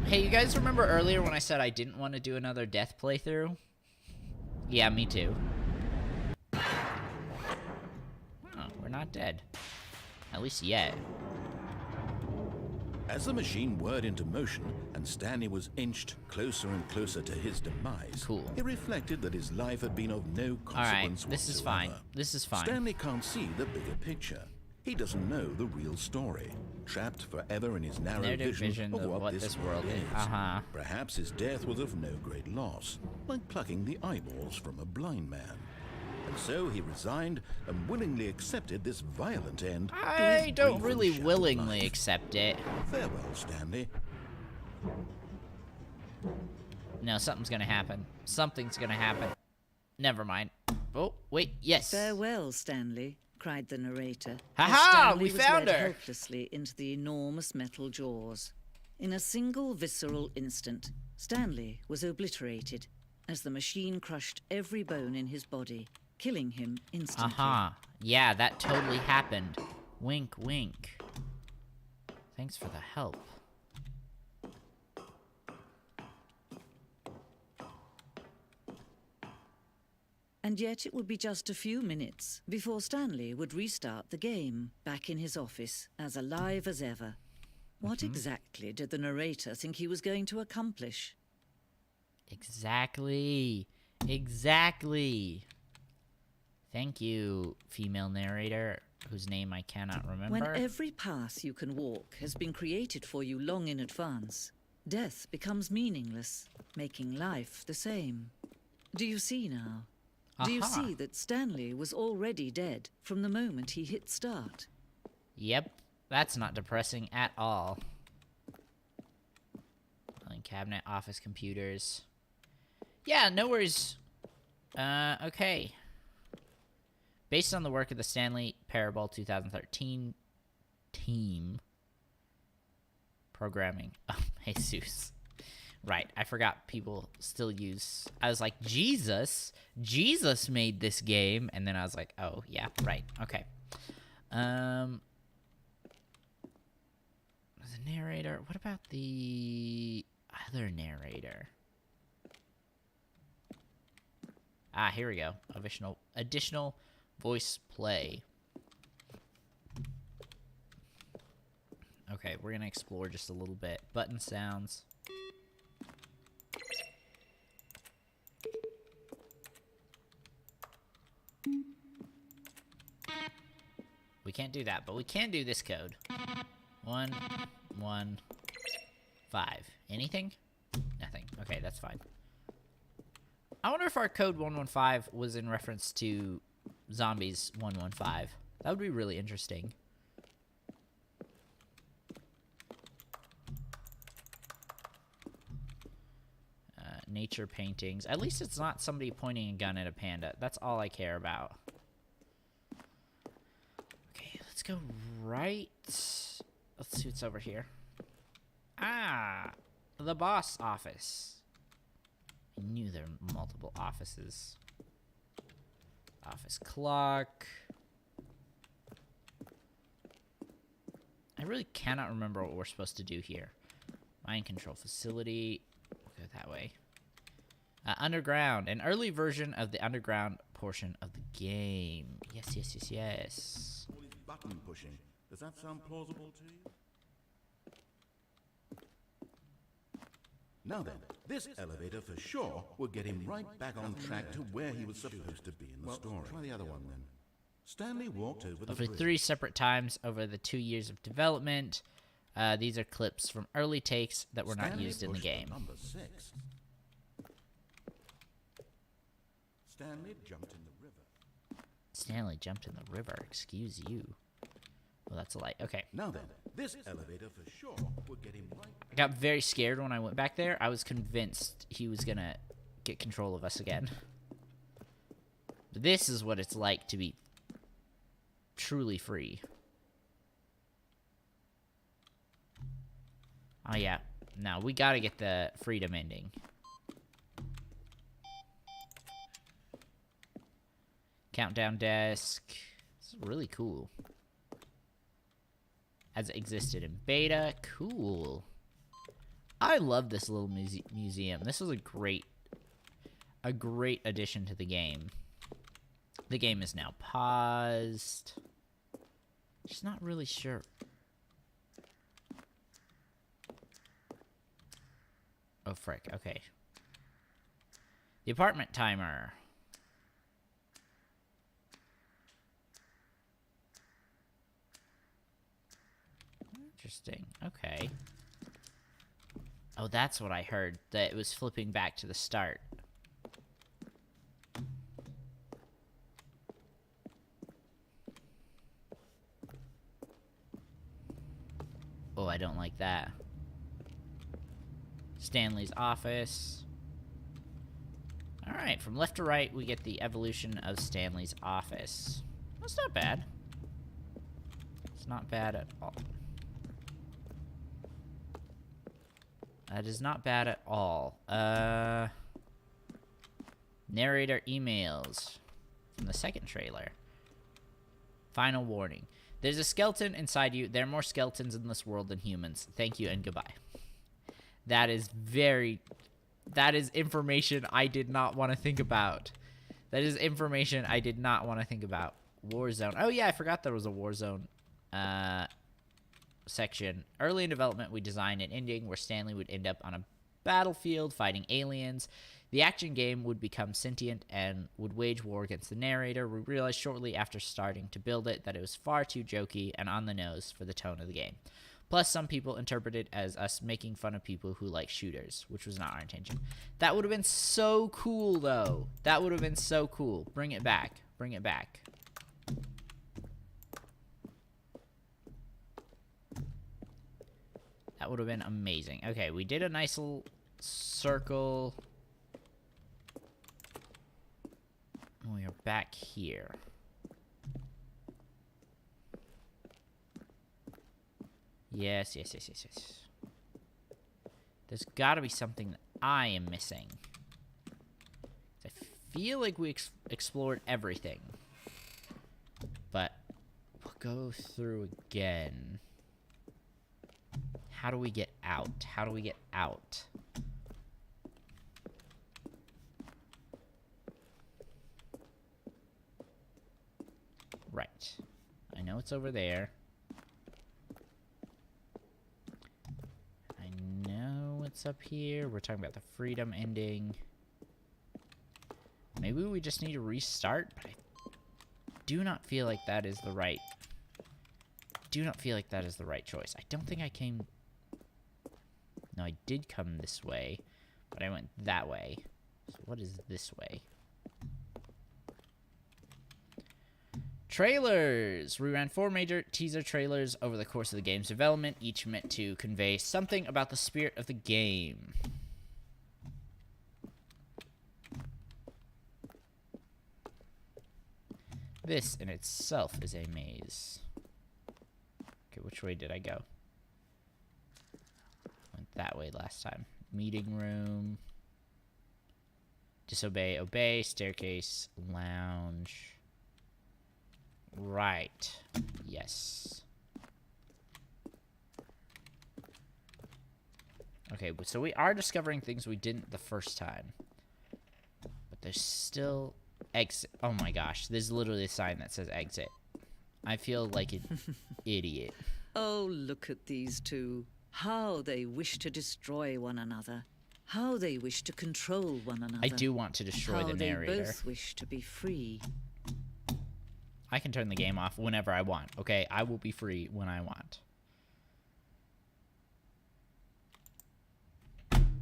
A: Hey, you guys remember earlier when I said I didn't want to do another death playthrough? Yeah, me too. Oh, we're not dead. At least yet.
B: As the machine whirred into motion and Stanley was inched closer and closer to his demise,
A: Cool.
B: he reflected that his life had been of no consequence
A: Alright,
B: whatsoever.
A: this is fine. This is fine.
B: Stanley can't see the bigger picture. He doesn't know the real story, trapped forever in his narrow vision of what this world is. Perhaps his death was of no great loss, like plucking the eyeballs from a blind man. And so he resigned and willingly accepted this violent end.
A: I don't really
B: shattered
A: willingly
B: life.
A: accept it.
B: Farewell, Stanley.
A: No, something's gonna happen. Something's gonna happen. Never mind. Oh, wait, yes.
F: Farewell, Stanley, cried the narrator.
A: Ha
F: as
A: ha,
F: Stanley
A: we
F: was
A: found
F: led
A: her.
F: helplessly into the enormous metal jaws. In a single visceral instant, Stanley was obliterated as the machine crushed every bone in his body, killing him instantly.
A: Yeah, that totally happened. Wink, wink. Thanks for the help.
F: And yet it would be just a few minutes before Stanley would restart the game, back in his office, as alive as ever. What exactly did the narrator think he was going to accomplish?
A: Exactly. Thank you, female narrator, whose name I cannot remember.
F: When every path you can walk has been created for you long in advance, death becomes meaningless, making life the same. Do you see now? Do you see that Stanley was already dead from the moment he hit start?
A: Yep, that's not depressing at all. Filing cabinet, office computers. Yeah, no worries. Okay. Based on the work of the Stanley Parable 2013 team. Programming. Oh, Jesus. Right, I forgot people still use... I was like, Jesus made this game. And then I was like, oh, yeah, right, okay. The narrator... What about the other narrator? Ah, here we go. Additional voice play. Okay, we're gonna explore just a little bit. Button sounds. We can't do that, but we can do this code. 1, 1, 5. Anything? Nothing. Okay, that's fine. I wonder if our code 115 was in reference to Zombies 115. That would be really interesting. Nature paintings. At least it's not somebody pointing a gun at a panda. That's all I care about. Okay, let's go right. Let's see what's over here. Ah, the boss office. I knew there were multiple offices. Office clock. I really cannot remember what we're supposed to do here. Mind control facility. We'll go that way. Underground. An early version of the underground portion of the game. Yes, yes, yes, yes.
B: All this button pushing. Does that sound plausible to you? Now then, this elevator for sure will get him right back on track to where he was supposed to be in the story. Try the other one then. Stanley walked over the bridge.
A: 3 separate times over the 2 years of development. These are clips from early takes that were not used in the game.
B: Number 6. Stanley jumped in the river.
A: Stanley jumped in the river. Excuse you. Well, that's a light. Okay.
B: Now then, this elevator for sure will get him right.
A: I got very scared when I went back there. I was convinced he was gonna get control of us again. But this is what it's like to be truly free. Oh yeah. No, we gotta get the freedom ending. Countdown desk. This is really cool. As it existed in beta. Cool. I love this little museum. This is a great addition to the game. The game is now paused. Just not really sure. Oh, frick. Okay. The apartment timer. Interesting. Okay. Oh, that's what I heard. That it was flipping back to the start. Oh, I don't like that. Stanley's office. Alright, from left to right, we get the evolution of Stanley's office. That's not bad. It's not bad at all. That is not bad at all. Narrator emails from the second trailer. Final warning. There's a skeleton inside you. There are more skeletons in this world than humans. Thank you and goodbye. That is information I did not want to think about. That is information I did not want to think about. Warzone. Oh yeah, I forgot there was a Warzone section. Early in development, we designed an ending where Stanley would end up on a battlefield fighting aliens. The action game would become sentient and would wage war against the narrator. We realized shortly after starting to build it that it was far too jokey and on the nose for the tone of the game. Plus, some people interpreted it as us making fun of people who like shooters, which was not our intention. That would have been so cool, though. That would have been so cool. Bring it back. Bring it back. That would have been amazing. Okay, we did a nice little circle. We are back here. Yes, yes, yes, yes, yes. There's got to be something that I am missing. I feel like we explored everything. But we'll go through again. How do we get out? How do we get out? Right. I know it's over there. I know it's up here. We're talking about the freedom ending. Maybe we just need to restart, but I do not feel like that is the right... do not feel like that is the right choice. I don't think I came No, I did come this way, but I went that way. So what is this way? Trailers! We ran 4 major teaser trailers over the course of the game's development, each meant to convey something about the spirit of the game. This in itself is a maze. Okay, which way did I go? Went that way last time. Meeting room. Disobey, obey, staircase, lounge. Right. Yes. Okay, so we are discovering things we didn't the first time. But there's still exit. Oh my gosh, there's literally a sign that says exit. I feel like an idiot.
F: Oh, look at these two. How they wish to destroy one another. How they wish to control one another.
A: I do want to destroy the narrator.
F: How they both wish to be free.
A: I can turn the game off whenever I want, okay? I will be free when I want.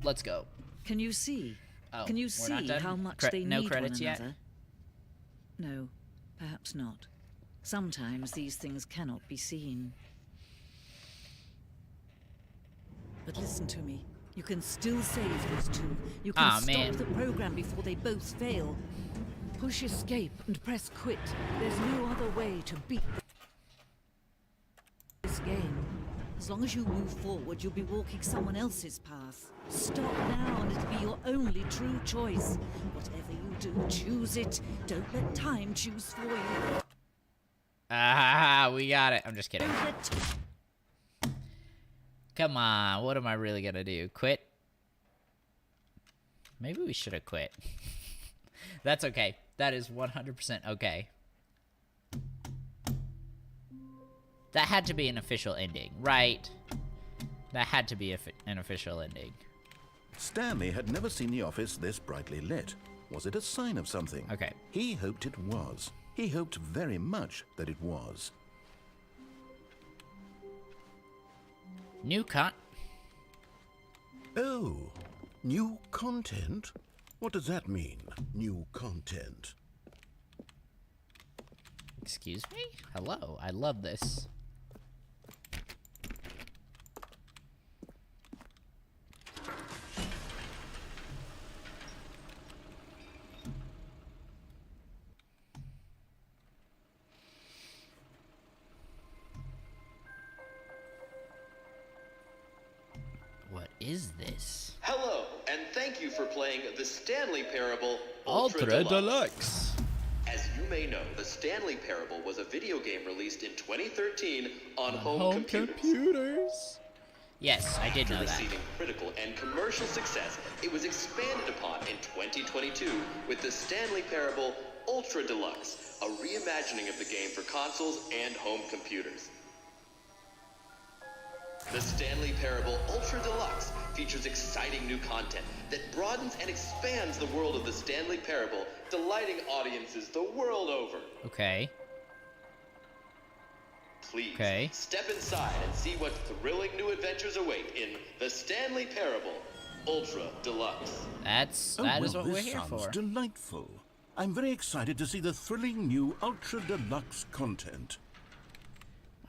A: Let's go.
F: Can you see?
A: Oh,
F: Can you
A: we're not
F: see
A: done?
F: how much they
A: no
F: need
A: credits
F: one
A: yet?
F: another? No, perhaps not. Sometimes these things cannot be seen. But listen to me. You can still save those two. You can stop the program before they both fail. Push escape and press quit. There's no other way to beat this game. As long as you move forward, you'll be walking someone else's path. Stop now and it'll be your only true choice. Whatever you do, choose it. Don't let time choose for you.
A: Ah, we got it. I'm just kidding. Come on, what am I really gonna do? Quit? Maybe we should have quit. That's okay. That is 100% okay. That had to be an official ending, right? That had to be an official ending.
B: Stanley had never seen the office this brightly lit. Was it a sign of something?
A: Okay.
B: He hoped it was. He hoped very much that it was.
A: New
B: Oh, new content? What does that mean, new content?
A: Excuse me? Hello, I love this. What is this?
G: Hello, and thank you for playing the Stanley Parable
A: Ultra Deluxe.
G: As you may know, the Stanley Parable was a video game released in 2013 on home computers.
A: Yes, I did know
G: After
A: that.
G: receiving critical and commercial success, it was expanded upon in 2022 with the Stanley Parable Ultra Deluxe, a reimagining of the game for consoles and home computers. The Stanley Parable Ultra Deluxe features exciting new content that broadens and expands the world of the Stanley Parable, delighting audiences the world over.
A: Okay.
G: Please,
A: Okay.
G: step inside and see what thrilling new adventures await in the Stanley Parable Ultra Deluxe.
A: That is what
B: this
A: we're here
B: sounds
A: for.
B: delightful. I'm very excited to see the thrilling new Ultra Deluxe content.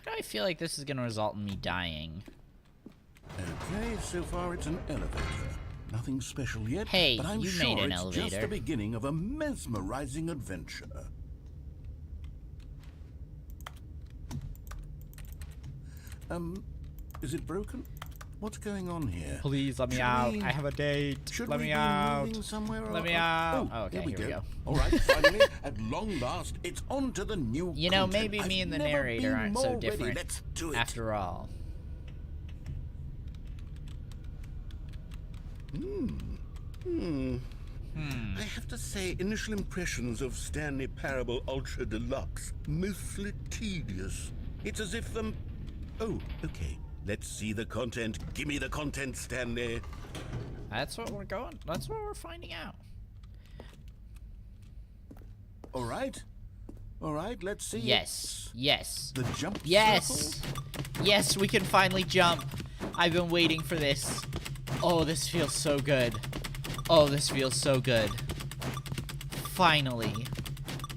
A: Why do I feel like this is going to result in me dying?
B: Okay, so far it's an elevator. Nothing special yet,
A: Hey,
B: but I'm
A: you
B: sure
A: made an
B: it's just
A: elevator.
B: the beginning of a mesmerizing adventure. Is it broken? What's going on here?
A: Please let me
B: Should
A: out.
B: we-
A: I have a date.
B: Should
A: Let
B: we
A: me
B: be
A: out.
B: moving somewhere?
A: Let me
B: or-
A: out.
B: Oh,
A: Okay,
B: here we
A: here we
B: go.
A: go.
B: All right, finally, at long last, it's on to the new
A: You know,
B: content.
A: maybe me
B: I've
A: and the
B: never
A: narrator
B: been
A: aren't so
B: more ready.
A: different
B: Let's do it.
A: after all.
B: I have to say, initial impressions of Stanley Parable Ultra Deluxe, mostly tedious. It's as if, oh, okay. Let's see the content. Give me the content, Stanley.
A: That's what we're going. That's what we're finding out.
B: All right. All right, let's see.
A: Yes. Yes.
B: The jump
A: Yes.
B: circle?
A: Yes, we can finally jump. I've been waiting for this. Oh, this feels so good. Oh, this feels so good. Finally.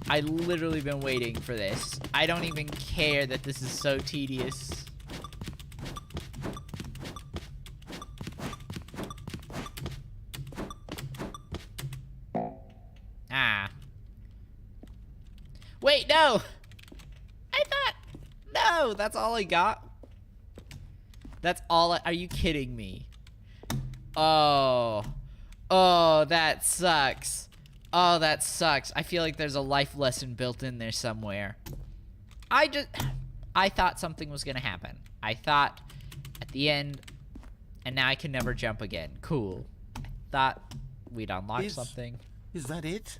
A: I literally been waiting for this. I don't even care that this is so tedious. Ah. Wait, no! I thought... No, that's all I got? That's all I... Are you kidding me? Oh. Oh, that sucks. Oh, that sucks. I feel like there's a life lesson built in there somewhere. I thought something was gonna happen. I thought at the end, and now I can never jump again. Cool. I thought we'd unlock something.
B: Is that it?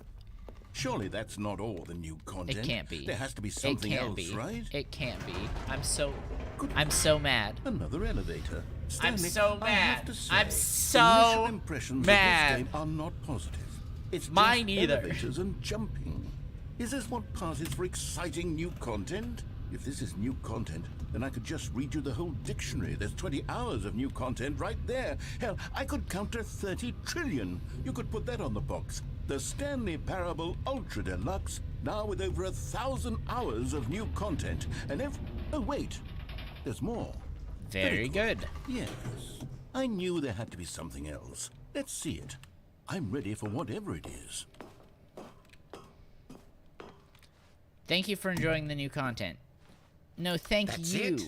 B: Surely that's not all the new content.
A: It can't be.
B: There has to be something else, right?
A: It can't be. I'm so mad.
B: Another elevator. Stanley,
A: I'm so
B: I
A: mad.
B: have to say,
A: I'm
B: initial
A: so
B: impressions
A: mad.
B: of this game are not positive. It's
A: Mine
B: just
A: either.
B: elevators and jumping. Is this what passes for exciting new content? If this is new content, then I could just read you the whole dictionary. There's 20 hours of new content right there. Hell, I could counter 30 trillion. You could put that on the box. The Stanley Parable Ultra Deluxe, now with over 1,000 hours of new content. And oh wait, there's more.
A: Very good.
B: Yes, I knew there had to be something else. Let's see it. I'm ready for whatever it is.
A: Thank you for enjoying the new content. No, thank
B: That's
A: you.
B: it?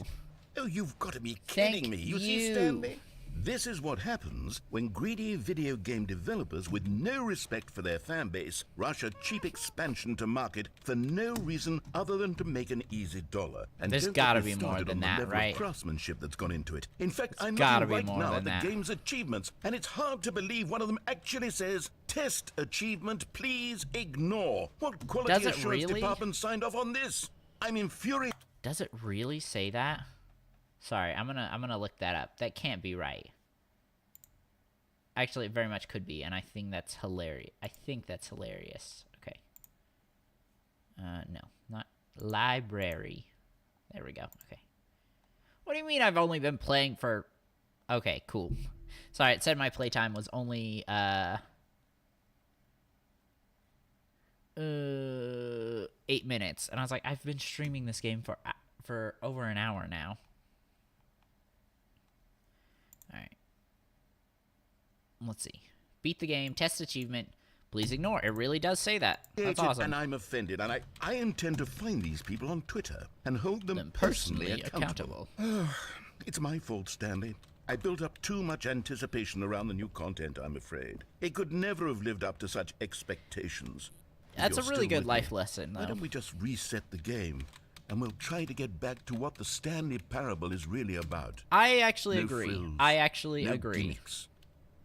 B: Oh, you've got to be kidding
A: Thank
B: me. You
A: you.
B: see, Stanley? This is what happens when greedy video game developers with no respect for their fan base rush a cheap expansion to market for no reason other than to make an easy dollar. And
A: There's
B: don't
A: gotta
B: get me
A: be more
B: started
A: than
B: on the
A: that,
B: level
A: right?
B: of craftsmanship that's gone into it. In fact, I'm
A: gotta
B: looking
A: be
B: right
A: more
B: now
A: than
B: at the
A: that.
B: game's achievements, and it's hard to believe one of them actually says, "Test achievement, please ignore." What quality
A: Does it
B: assurance
A: really?
B: department signed off on this? I'm infuriated.
A: Does it really say that? Sorry, I'm gonna look that up. That can't be right. Actually, it very much could be, and I think that's hilarious. Okay. No, not library. There we go. Okay. What do you mean I've only been playing for... Okay, cool. Sorry, it said my playtime was only, 8 minutes. And I was like, I've been streaming this game for over an hour now. Alright. Let's see. Beat the game, test achievement, please ignore. It really does say that. That's awesome.
B: And I'm offended, and I intend to find these people on Twitter and hold them
A: Personally accountable.
B: It's my fault, Stanley. I built up too much anticipation around the new content, I'm afraid. It could never have lived up to such expectations. If
A: That's a
B: you're
A: really
B: still
A: good
B: with me,
A: life lesson,
B: why
A: though.
B: don't we just reset the game, and we'll try to get back to what the Stanley Parable is really about.
A: I actually
B: No
A: agree.
B: frills,
A: I actually
B: no
A: agree.
B: gimmicks.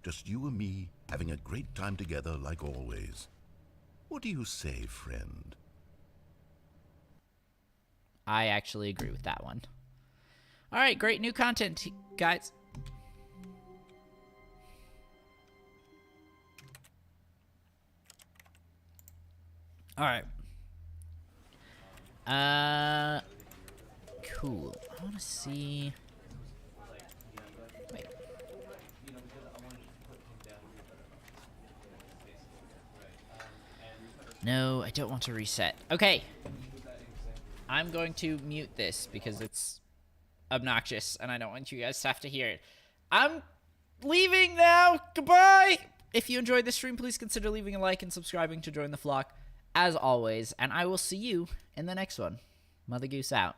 B: Just you and me having a great time together like always. What do you say, friend?
A: I actually agree with that one. Alright, great new content, guys. Alright. Cool. I want to see... Wait. No, I don't want to reset. Okay. I'm going to mute this because it's obnoxious and I don't want you guys to have to hear it. I'm leaving now. Goodbye. If you enjoyed this stream, please consider leaving a like and subscribing to join the flock as always. And I will see you in the next one. Mother Goose out.